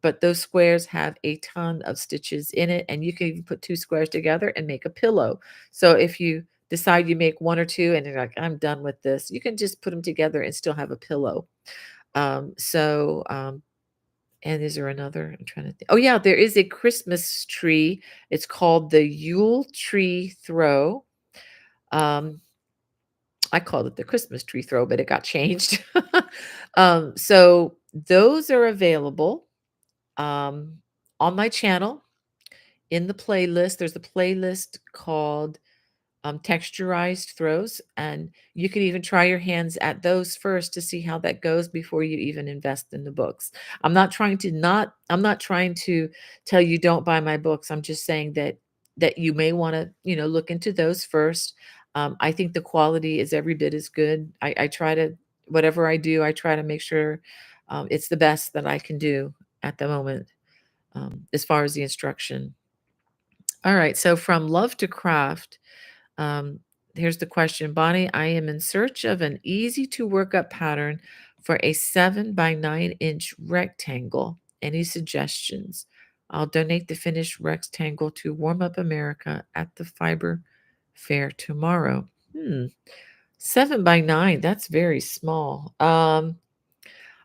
Speaker 1: but those squares have a ton of stitches in it, and you can even put 2 squares together and make a pillow. So if you decide you make 1 or 2 and you're like, "I'm done with this," you can just put them together and still have a pillow. And is there another? I'm trying to think. Oh, yeah, there is a Christmas tree. It's called the Yule Tree Throw. Um, I called it the Christmas tree throw, but it got changed. So those are available, um, on my channel. In the playlist, there's a playlist called texturized throws, and you could even try your hands at those first to see how that goes before you even invest in the books. I'm not trying to tell you don't buy my books. I'm just saying that you may want to, look into those first. I think the quality is every bit as good. I try to, whatever I do, I try to make sure it's the best that I can do at the moment, as far as the instruction. All right, so from love to craft, um, here's the question. Bonnie, I am in search of an easy to work up pattern for a 7 by 9 inch rectangle. Any suggestions? I'll donate the finished rectangle to Warm Up America at the Fiber Fair tomorrow. 7 by 9, that's very small.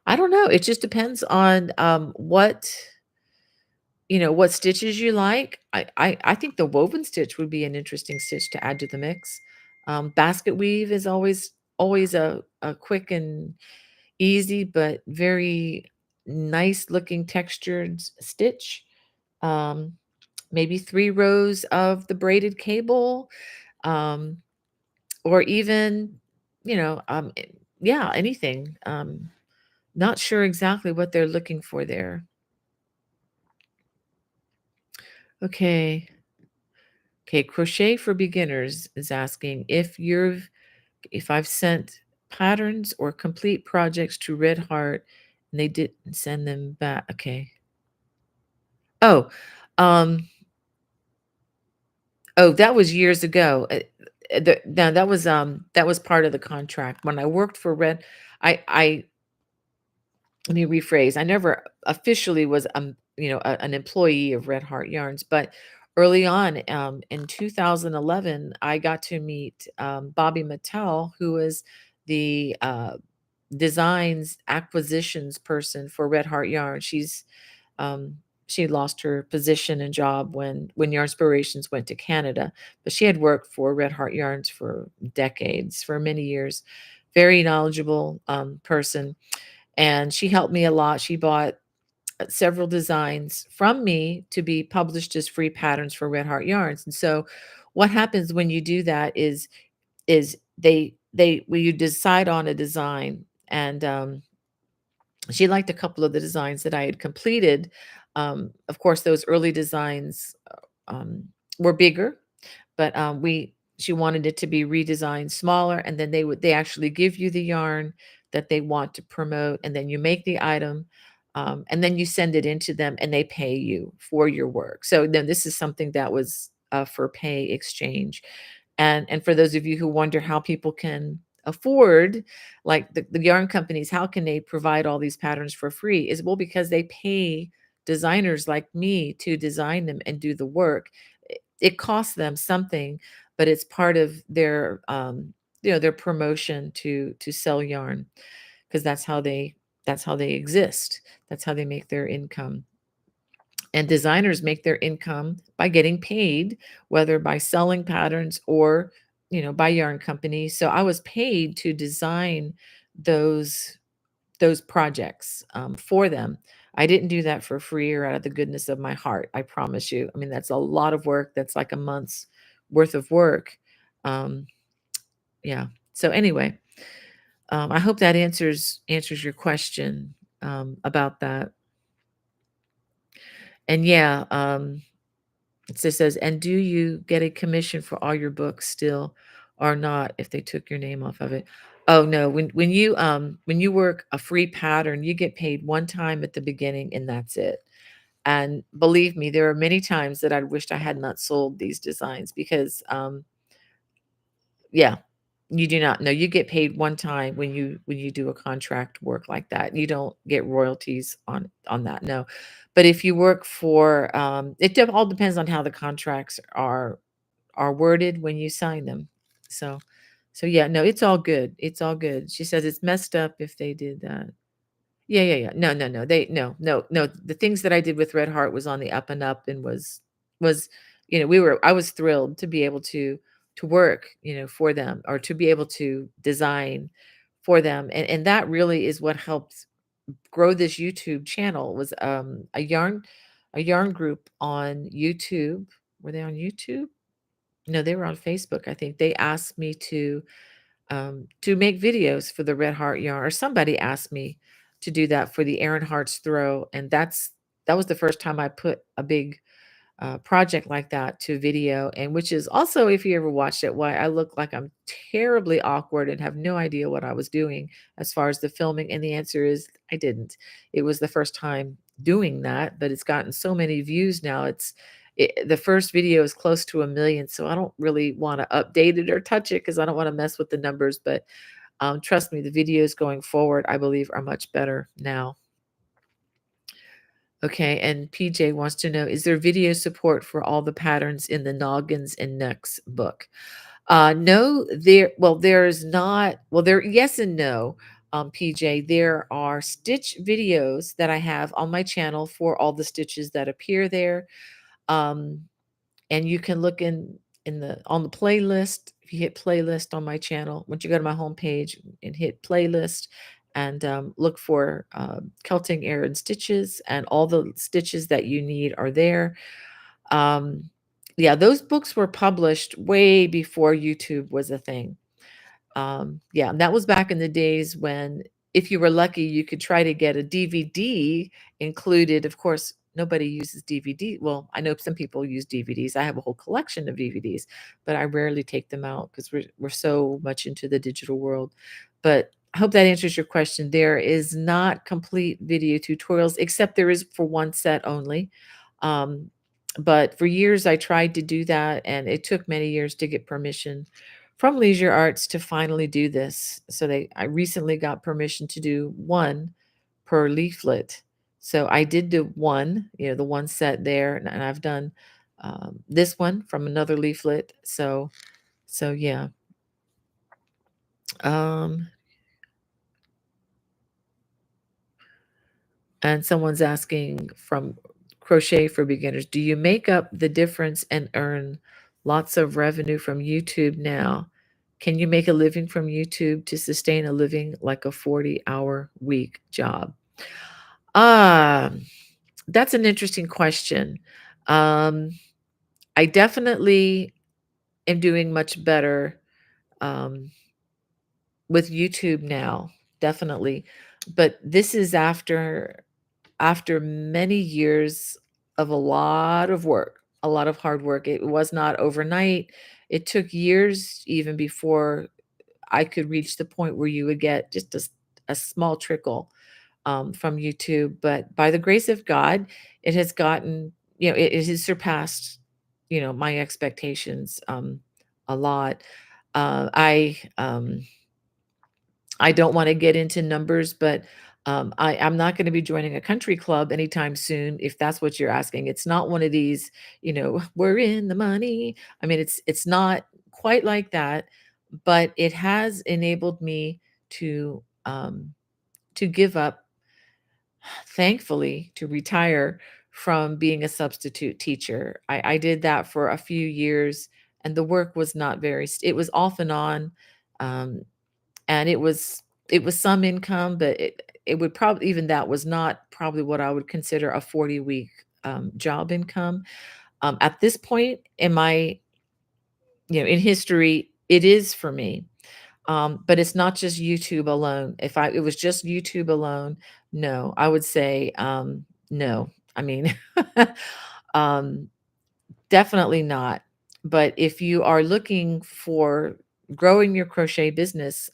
Speaker 1: I don't know. It just depends on what stitches you like. I think the woven stitch would be an interesting stitch to add to the mix. Basket weave is always a quick and easy, but very nice looking textured stitch. Um, Maybe 3 rows of the braided cable, um, or even, yeah, anything. Not sure exactly what they're looking for there. Okay. Okay, Crochet for Beginners is asking if I've sent patterns or complete projects to Red Heart and they didn't send them back. Okay. Oh, um, that was years ago. No, that was part of the contract. When I worked for I let me rephrase. I never officially was, an employee of Red Heart Yarns, but early on, in 2011, I got to meet Bobby Mattel, who is the designs acquisitions person for Red Heart Yarn. Um, she lost her position and job when Yarnspirations went to Canada, but she had worked for Red Heart Yarns for decades, for many years. Very knowledgeable person, and she helped me a lot. She bought several designs from me to be published as free patterns for Red Heart Yarns. And so what happens when you do that is they when you decide on a design, and she liked a couple of the designs that I had completed. Of course, those early designs were bigger, but we she wanted it to be redesigned smaller, and then they actually give you the yarn that they want to promote, and then you make the item, and then you send it into them, and they pay you for your work. So then this is something that was for pay exchange. And for those of you who wonder how people can afford, like the yarn companies, how can they provide all these patterns for free? Is, well, because they pay designers like me to design them and do the work. It costs them something, but it's part of their their promotion to sell yarn, because that's how they exist. That's how they make their income. And designers make their income by getting paid, whether by selling patterns or, by yarn companies. So I was paid to design those those projects for them. I didn't do that for free or out of the goodness of my heart. I promise you. I mean, that's a lot of work. That's like a month's worth of work. Um, yeah. So anyway, I hope that answers your question about that. And yeah. It just says, "And do you get a commission for all your books still or not if they took your name off of it?" Oh, no. When you work a free pattern, you get paid one time at the beginning and that's it. And believe me, there are many times that I wished I had not sold these designs because, yeah, you do not. No, you get paid one time when you do a contract work like that. You don't get royalties on that, no. But if you work for, all depends on how the contracts are worded when you sign them. So yeah, no, it's all good. It's all good. She says it's messed up if they did that. Yeah, yeah, yeah. No, no, no. No. The things that I did with Red Heart was on the up and up and was, I was thrilled to be able to work, for them or to be able to design for them. And that really is what helped grow this YouTube channel was a yarn group on YouTube. Were they on YouTube? No, they were on Facebook, I think. They asked me to make videos for the Red Heart yarn, or somebody asked me to do that for the Aaron Hart's Throw, and that was the first time I put a big project like that to video, and which is also, if you ever watched it, why I look like I'm terribly awkward and have no idea what I was doing as far as the filming. And the answer is I didn't. It was the first time doing that, but it's gotten so many views now. The first video is close to 1 million, so I don't really want to update it or touch it because I don't want to mess with the numbers. But trust me, the videos going forward, I believe, are much better now. Okay, and PJ wants to know, is there video support for all the patterns in the Noggins and Necks book? No, there's not. Well, there, yes and no, PJ. There are stitch videos that I have on my channel for all the stitches that appear there. Um, and you can look in the on the playlist. If you hit playlist on my channel, once you go to my homepage and hit playlist and look for Celting Aran stitches, and all the stitches that you need are there. um, yeah, those books were published way before YouTube was a thing. Yeah, and that was back in the days when, if you were lucky, you could try to get a DVD included. Of course, nobody uses DVD. Well, I know some people use DVDs. I have a whole collection of DVDs, but I rarely take them out because we're so much into the digital world. But I hope that answers your question. There is not complete video tutorials, except there is for one set only. Um, but for years, I tried to do that, and it took many years to get permission from Leisure Arts to finally do this. So I recently got permission to do one per leaflet. So I did do one, the one set there, and I've done this one from another leaflet. So yeah. Um, and someone's asking from Crochet for Beginners, do you make up the difference and earn lots of revenue from YouTube now? Can you make a living from YouTube to sustain a living like a 40-hour week job? Um, that's an interesting question. Um, I definitely am doing much better um, with YouTube now, definitely. But this is after many years of a lot of work, a lot of hard work. It was not overnight. It took years even before I could reach the point where you would get just a small trickle from YouTube. But by the grace of God, it has gotten, it has surpassed, my expectations a lot. Uh, I um, I don't want to get into numbers, but I'm not going to be joining a country club anytime soon. If that's what you're asking, it's not one of these, we're in the money. I mean, it's not quite like that, but it has enabled me to give up, thankfully, to retire from being a substitute teacher. I did that for a few years, and the work was not it was off and on. Um, and it was some income, but it would probably, even that was not probably what I would consider a 40-week job income. At this point in my, in history, it is for me. But it's not just YouTube alone. If it was just YouTube alone, no, I would say no. I mean, um, definitely not. But if you are looking for growing your crochet business,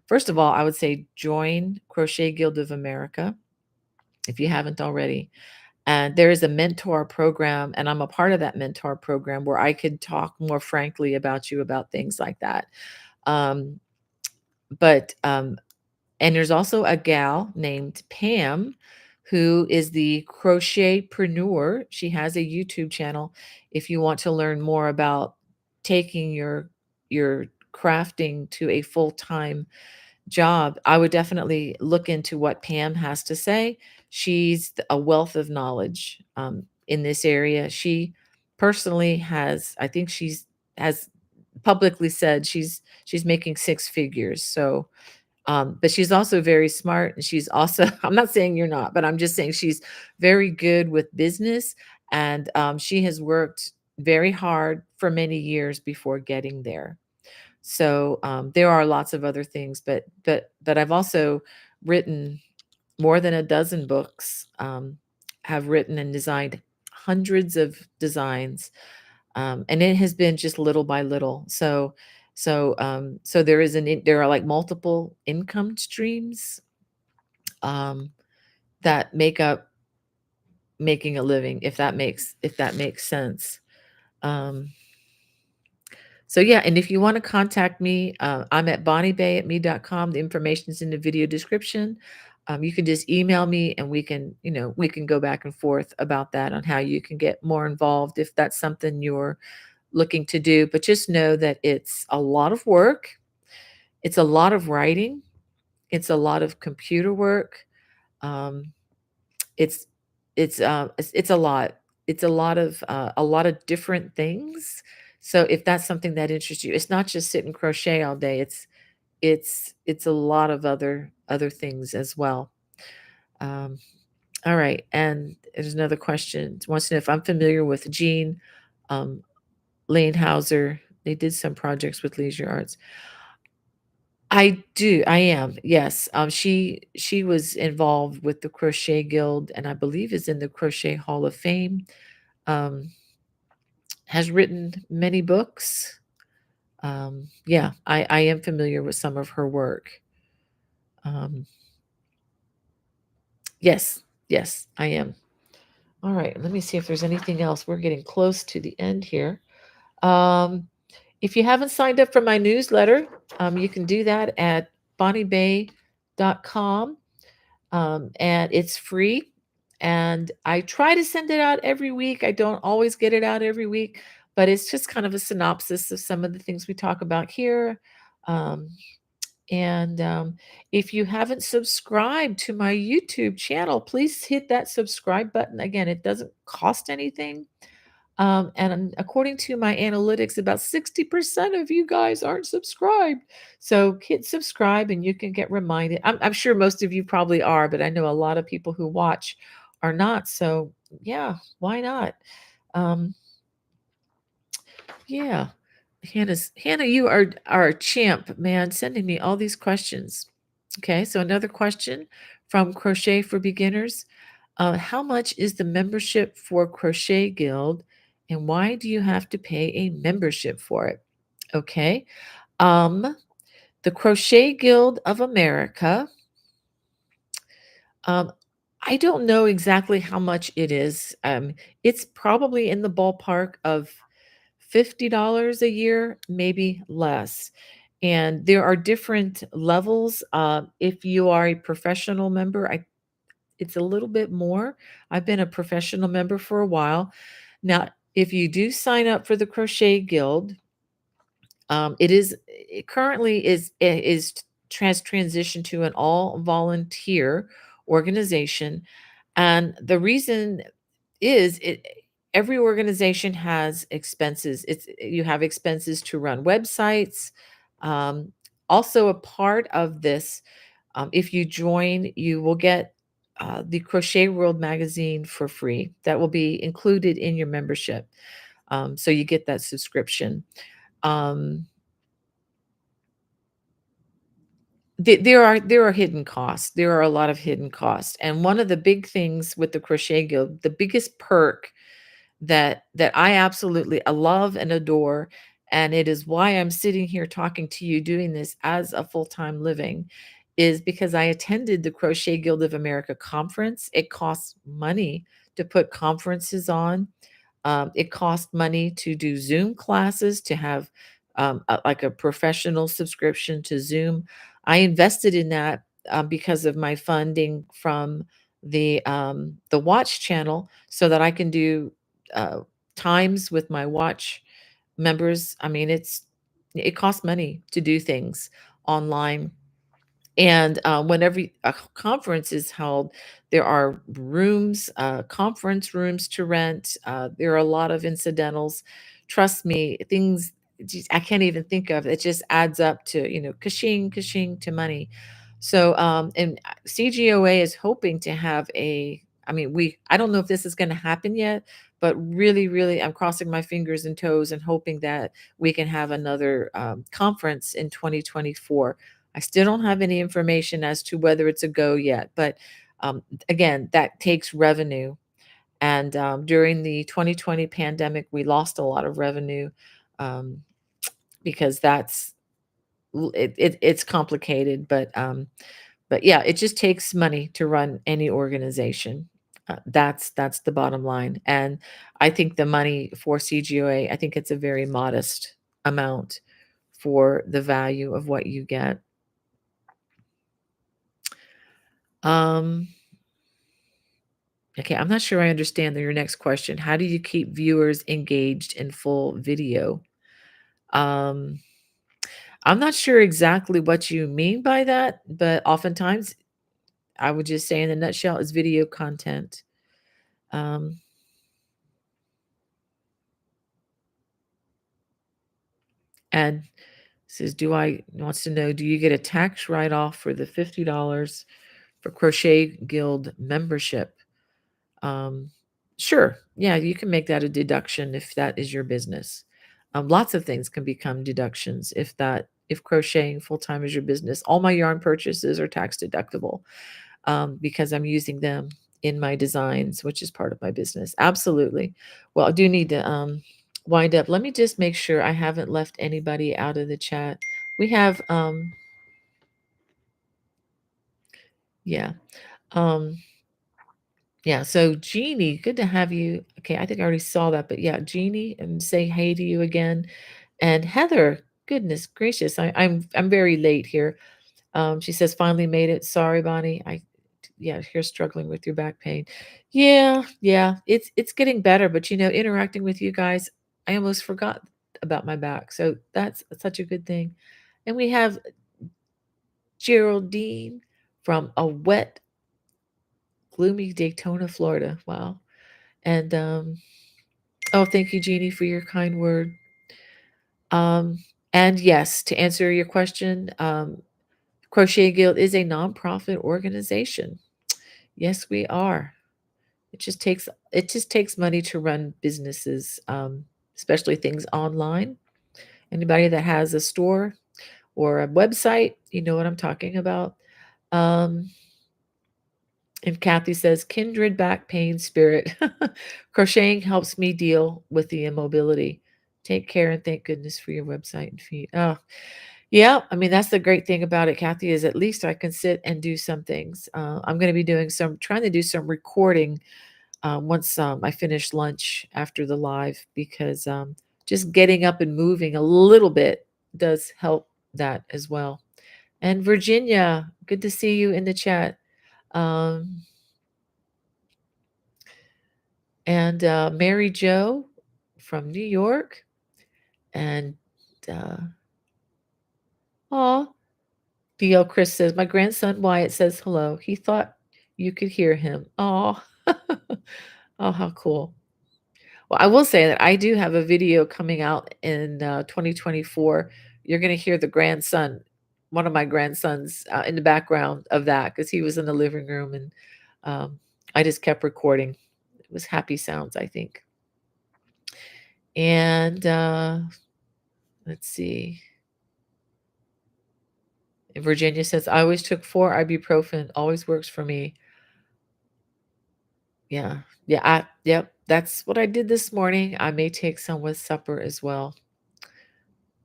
Speaker 1: first of all, I would say join Crochet Guild of America if you haven't already. And there is a mentor program, and I'm a part of that mentor program where I could talk more frankly about you about things like that. Um, but and there's also a gal named Pam who is the crochetpreneur. She has a YouTube channel if you want to learn more about taking your crafting to a full-time job. I would definitely look into what Pam has to say. She's a wealth of knowledge in this area. She personally has, I think has publicly said she's making six figures. So but she's also very smart, and she's also I'm not saying you're not, but I'm just saying she's very good with business, and she has worked very hard for many years before getting there. So there are lots of other things, but I've also written more than a dozen books, have written and designed hundreds of designs, and it has been just little by little. So there is there are like multiple income streams um, that make up making a living, if that makes sense. Um, so yeah, and if you want to contact me, I'm at bonniebay@me.com. The information is in the video description. You can just email me, and we can go back and forth about that on how you can get more involved if that's something you're looking to do. But just know that it's a lot of work. It's a lot of writing. It's a lot of computer work. Um, it's it's a lot. It's a lot of different things. So if that's something that interests you, it's not just sit and crochet all day. It's a lot of other things as well. Um, all right, and there's another question. It wants to know if I'm familiar with Jean um, Lanehauser. They did some projects with Leisure Arts. I do. I am. Yes. She was involved with the Crochet Guild, and I believe is in the Crochet Hall of Fame. Um, has written many books. Yeah, I am familiar with some of her work. Um, yes, yes, I am. All right. Let me see if there's anything else. We're getting close to the end here. Um, if you haven't signed up for my newsletter, you can do that at bonniebay.com. And it's free. And I try to send it out every week. I don't always get it out every week, but it's just kind of a synopsis of some of the things we talk about here. Um, and if you haven't subscribed to my YouTube channel, please hit that subscribe button. Again, it doesn't cost anything. And according to my analytics, about 60% of you guys aren't subscribed. So hit subscribe and you can get reminded. I'm sure most of you probably are, but I know a lot of people who watch are not. So yeah, why not? Um, yeah. Hannah, you are a champ, man, sending me all these questions. Okay, so another question from Crochet for Beginners. How much is the membership for Crochet Guild, and why do you have to pay a membership for it? Okay. Um, the Crochet Guild of America, um, I don't know exactly how much it is. It's probably in the ballpark of $50 a year, maybe less. And there are different levels. If you are a professional member, it's a little bit more. I've been a professional member for a while. Now, if you do sign up for the Crochet Guild, it currently is transitioned to an all volunteer organization, and the reason is it every organization has expenses. It's you have expenses to run websites. Um, Also, a part of this, if you join, you will get the Crochet World magazine for free. That will be included in your membership. So you get that subscription. Um, there are hidden costs. There are a lot of hidden costs, and one of the big things with the Crochet Guild, the biggest perk that I absolutely love and adore, and it is why I'm sitting here talking to you doing this as a full-time living, is because I attended the Crochet Guild of America conference. It costs money to put conferences on. It costs money to do Zoom classes, to have like a professional subscription to Zoom. I invested in that because of my funding from the Watch channel, so that I can do uh, times with my Watch members. I mean, it costs money to do things online, and whenever a conference is held, there are rooms, conference rooms to rent. There are a lot of incidentals. Trust me, things I can't even think of. It just adds up to, kashing, kashing to money. So, and CGOA is hoping to have I mean, I don't know if this is going to happen yet, but really, really, I'm crossing my fingers and toes and hoping that we can have another conference in 2024. I still don't have any information as to whether it's a go yet, but again, that takes revenue. And during the 2020 pandemic, we lost a lot of revenue um, because it's complicated. But yeah, it just takes money to run any organization. That's the bottom line. And I think the money for CGOA, I think it's a very modest amount for the value of what you get. Um, okay, I'm not sure I understand your next question. How do you keep viewers engaged in full video? Um, I'm not sure exactly what you mean by that, but oftentimes I would just say in a nutshell is video content. Um, and says, wants to know, do you get a tax write off for the $50 for Crochet Guild membership? Um, sure. Yeah, you can make that a deduction if that is your business. Lots of things can become deductions if crocheting full time is your business. All my yarn purchases are tax deductible because I'm using them in my designs, which is part of my business. Absolutely. Well, I do need to wind up. Let me just make sure I haven't left anybody out of the chat. We have, yeah. Um, Yeah, so Jeannie, good to have you. Okay, I think I already saw that, but yeah, Jeannie, and say hey to you again. And Heather, goodness gracious, I'm very late here. She says finally made it. Sorry, Bonnie. Yeah, you're struggling with your back pain. Yeah, yeah, it's getting better, but interacting with you guys, I almost forgot about my back. So that's such a good thing. And we have Geraldine from a wet, gloomy Daytona, Florida. Wow. And oh, thank you, Jeannie, for your kind word. Um, and yes, to answer your question, Crochet Guild is a nonprofit organization. Yes, we are. It just takes money to run businesses, especially things online. Anybody that has a store or a website, you know what I'm talking about. Um, And Kathy says, kindred back pain spirit. Crocheting helps me deal with the immobility. Take care and thank goodness for your website and feed. Oh, yeah. I mean, that's the great thing about it, Kathy, is at least I can sit and do some things. I'm going to be trying to do some recording once I finish lunch after the live because just getting up and moving a little bit does help that as well. And Virginia, good to see you in the chat. Um, and Mary Jo from New York. And uh, aw, DL Chris says, my grandson Wyatt says hello. He thought you could hear him. Oh, oh, how cool. Well, I will say that I do have a video coming out in 2024. You're going to hear the grandson, one of my grandsons, in the background of that because he was in the living room and I just kept recording. It was happy sounds, I think. And let's see. Virginia says, I always took 4 ibuprofen, always works for me. Yeah. Yeah, yep, that's what I did this morning. I may take some with supper as well.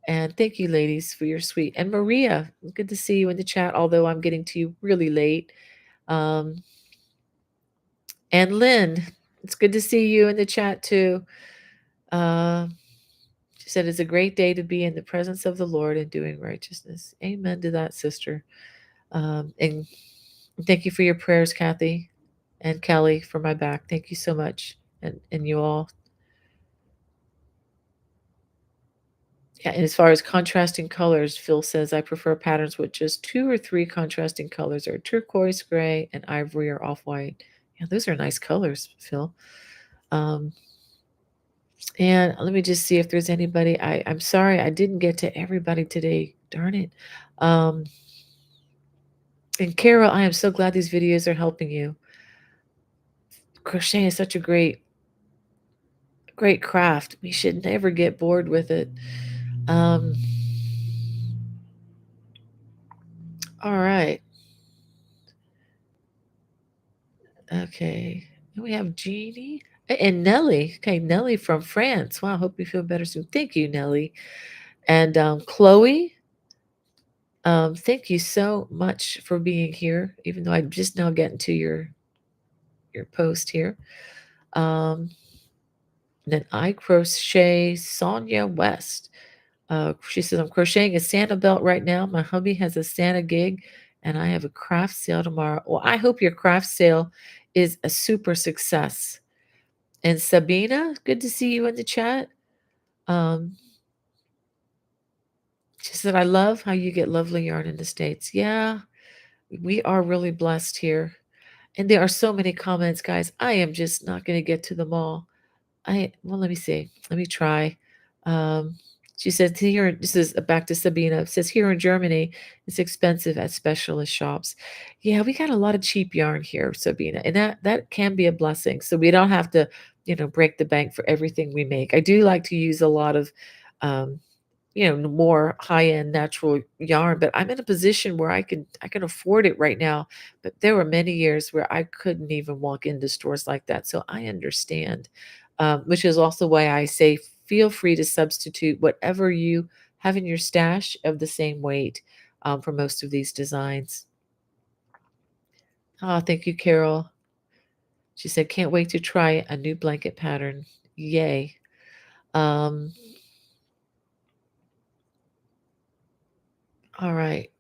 Speaker 1: And thank you, ladies, for your sweet. And Maria, good to see you in the chat, although I'm getting to you really late. Um, and Lynn, it's good to see you in the chat too. Uh, she said it's a great day to be in the presence of the Lord and doing righteousness. Amen to that, sister. And thank you for your prayers, Kathy and Kelly, for my back. Thank you so much. And you all. Yeah, and as far as contrasting colors, Phil says I prefer patterns with just two or three contrasting colors or turquoise, gray, and ivory or off-white. Yeah, those are nice colors, Phil. Um, and let me just see if there's anybody. I'm sorry I didn't get to everybody today. Darn it. Um, and Carol, I am so glad these videos are helping you. Crochet is such a great craft. We should never get bored with it. Um, all right. Okay. And we have Jeannie and Nellie. Okay, Nellie from France. Wow, hope you feel better soon. Thank you, Nellie. And Chloe, thank you so much for being here, even though I'm just now getting to your post here. Then I crochet Sonia West. She says, I'm crocheting a Santa belt right now. My hubby has a Santa gig and I have a craft sale tomorrow. Well, I hope your craft sale is a super success. And Sabina, good to see you in the chat. Um, she said, I love how you get lovely yarn in the States. Yeah, we are really blessed here. And there are so many comments, guys. I am just not going to get to them all. Well, let me see. Let me try. Um, she said here, this is back to Sabina. It says here in Germany, it's expensive at specialist shops. Yeah, we got a lot of cheap yarn here, Sabina, and that can be a blessing. So we don't have to, break the bank for everything we make. I do like to use a lot of um, more high-end natural yarn, but I'm in a position where I can afford it right now. But there were many years where I couldn't even walk into stores like that. So I understand. Which is also why I say feel free to substitute whatever you have in your stash of the same weight for most of these designs. Oh, thank you, Carol. She said, can't wait to try a new blanket pattern. Yay. Um, all right.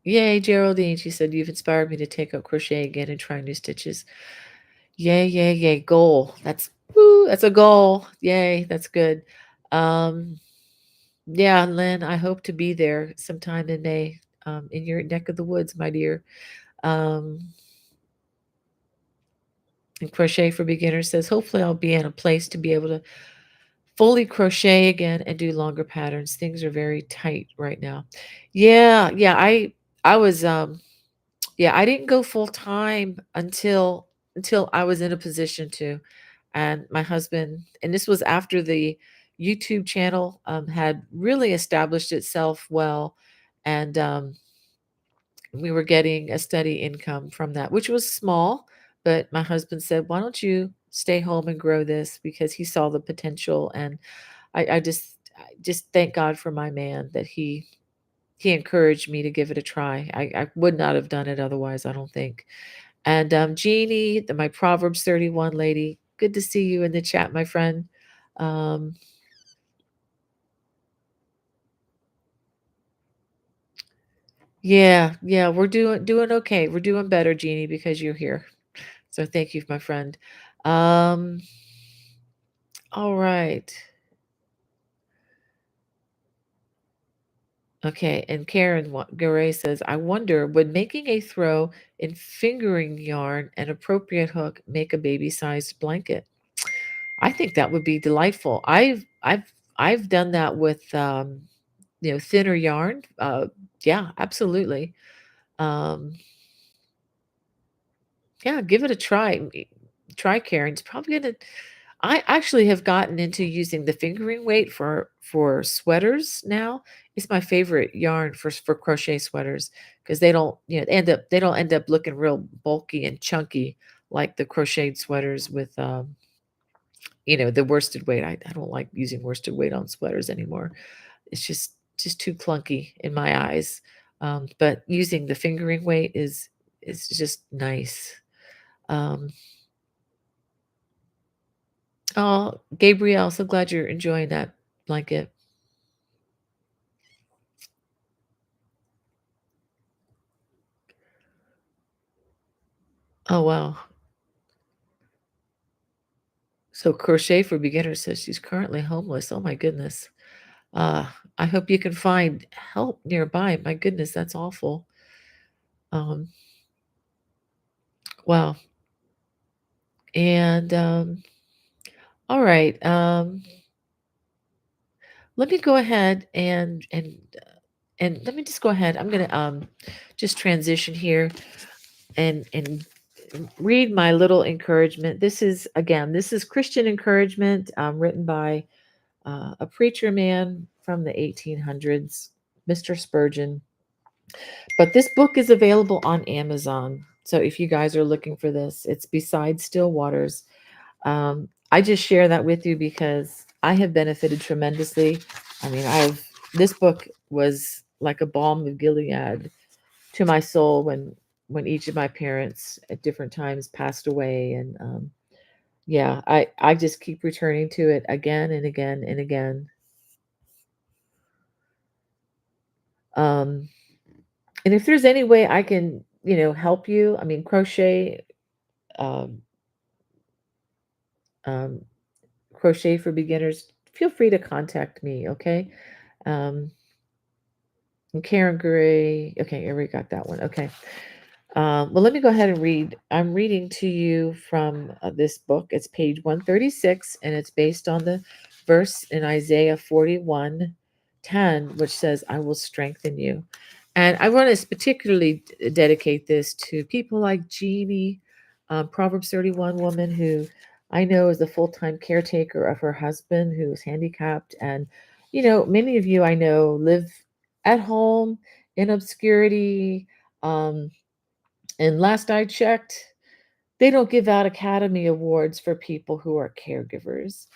Speaker 1: Yay, Geraldine. She said, you've inspired me to take up crochet again and try new stitches. Yay, yay, yay. Goal. That's a goal. Yay, that's good. Um, yeah, Lynn, I hope to be there sometime in May, in your neck of the woods, my dear. Um, and Crochet for Beginners says, hopefully I'll be in a place to be able to fully crochet again and do longer patterns. Things are very tight right now. Yeah, yeah, I was yeah, I didn't go full time until I was in a position to. And my husband, and this was after the YouTube channel had really established itself well, and we were getting a steady income from that, which was small. But my husband said, "Why don't you stay home and grow this?" Because he saw the potential, and I just thank God for my man that he encouraged me to give it a try. I would not have done it otherwise, I don't think. And, Jeannie, my Proverbs 31 lady, good to see you in the chat, my friend. Um, yeah, yeah, we're doing okay. We're doing better, Jeannie, because you're here. So thank you, my friend. Um, all right. Okay, and Karen Garay says, I wonder, would making a throw in fingering yarn and appropriate hook make a baby-sized blanket? I think that would be delightful. I've done that with thinner yarn. Yeah, absolutely. Um, yeah, give it a try. Try, Karen. It's probably gonna. I actually have gotten into using the fingering weight for sweaters now. It's my favorite yarn for crochet sweaters because they don't end up looking real bulky and chunky like the crocheted sweaters with, the worsted weight. I don't like using worsted weight on sweaters anymore. It's just too clunky in my eyes. But using the fingering weight is just nice. Um, oh, Gabrielle, so glad you're enjoying that blanket. Oh wow. So crochet for beginners says she's currently homeless. Oh my goodness. Uh, I hope you can find help nearby. My goodness, that's awful. Um, wow. And all right. Let me go ahead and let me just go ahead. I'm gonna just transition here and read my little encouragement. This is Christian encouragement, written by a preacher man from the 1800s, Mr. Spurgeon. But this book is available on Amazon. So if you guys are looking for this, it's Beside Still Waters. I just share that with you because I have benefited tremendously. I mean, this book was like a balm of Gilead to my soul when each of my parents at different times passed away, and yeah, I just keep returning to it again and again and again. Um, and if there's any way I can, help you, I mean, um, um, crochet for beginners, feel free to contact me. Okay. Um, and Karen Gray. Okay, I already got that one. Okay. Well, let me go ahead and read. I'm reading to you from this book. It's page 136, and it's based on the verse in Isaiah 41:10, which says, I will strengthen you. And I want to particularly dedicate this to people like Jeannie, Proverbs 31 woman, who I know is the full time caretaker of her husband who is handicapped. And, many of you I know live at home in obscurity. Um, and last I checked, they don't give out Academy Awards for people who are caregivers.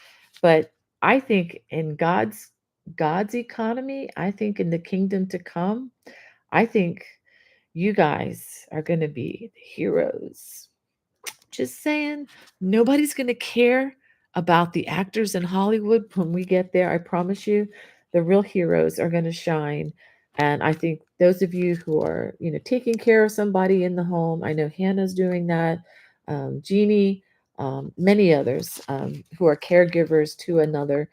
Speaker 1: But I think in God's economy, I think in the kingdom to come, I think you guys are going to be the heroes. Just saying, nobody's going to care about the actors in Hollywood when we get there. I promise you, the real heroes are going to shine. And I think those of you who are, taking care of somebody in the home, I know Hannah's doing that, Jeannie, many others who are caregivers to another.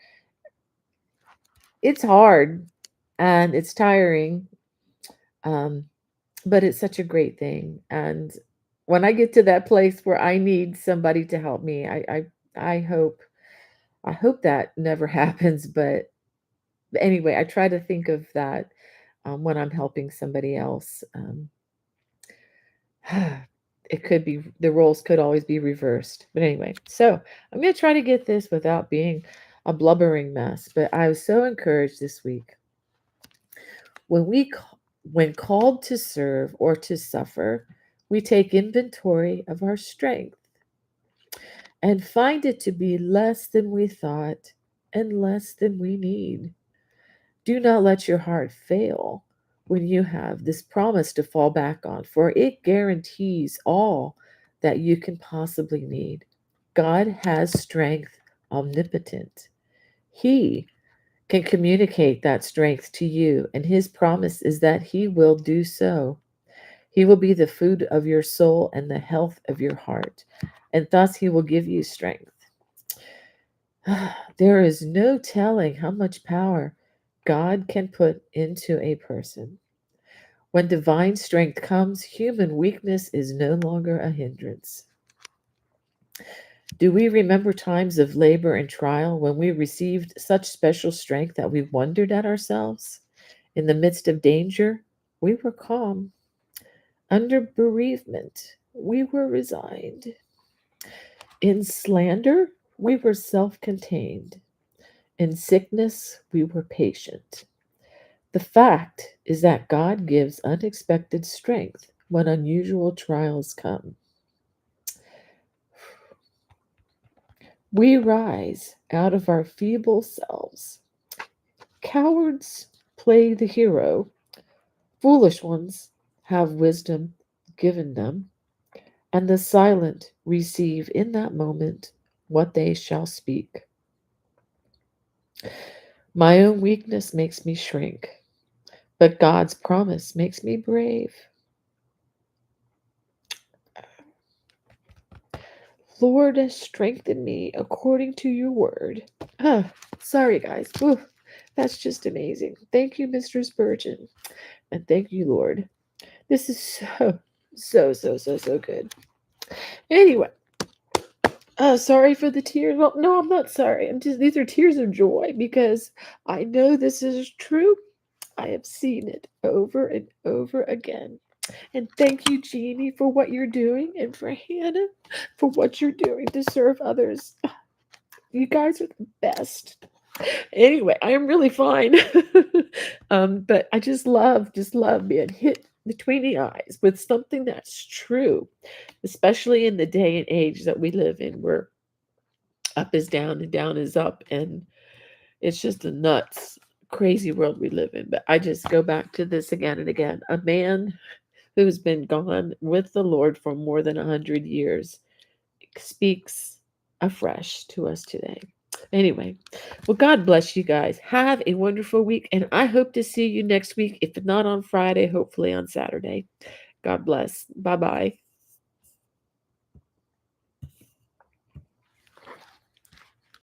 Speaker 1: It's hard and it's tiring, um, but it's such a great thing. And when I get to that place where I need somebody to help me, I hope that never happens. But anyway, I try to think of that when I'm helping somebody else. It could be the roles could always be reversed. But anyway, so I'm going to try to get this without being a blubbering mess. But I was so encouraged this week when when called to serve or to suffer, we take inventory of our strength and find it to be less than we thought and less than we need. Do not let your heart fail when you have this promise to fall back on, for it guarantees all that you can possibly need. God has strength omnipotent. He can communicate that strength to you, and His promise is that He will do so. He will be the food of your soul and the health of your heart, and thus He will give you strength. There is no telling how much power God can put into a person. When divine strength comes, human weakness is no longer a hindrance. Do we remember times of labor and trial when we received such special strength that we wondered at ourselves? In the midst of danger, we were calm. Under bereavement, we were resigned. In slander, we were self contained. In sickness, we were patient. The fact is that God gives unexpected strength when unusual trials come.
Speaker 2: We rise out of our feeble selves. Cowards play the hero. Foolish ones have wisdom given them, and the silent receive in that moment what they shall speak. My own weakness makes me shrink, but God's promise makes me brave. Lord, strengthen me according to your word. Ah, sorry, guys. Ooh, that's just amazing. Thank you, Mr. Spurgeon. And thank you, Lord. This is so good. Anyway, sorry for the tears. Well, no, I'm not sorry. I'm just, these are tears of joy because I know this is true. I have seen it over and over again. And thank you, Jeannie, for what you're doing, and for Hannah for what you're doing to serve others. You guys are the best. Anyway, I am really fine. But I just love being hit between the eyes with something that's true, especially in the day and age that we live in, where up is down and down is up, and it's just a nuts, crazy world we live in. But I just go back to this again and again. A man who's been gone with the Lord for more than 100 years speaks afresh to us today. Anyway, well, God bless you guys. Have a wonderful week, and I hope to see you next week. If not on Friday, hopefully on Saturday. God bless. Bye bye.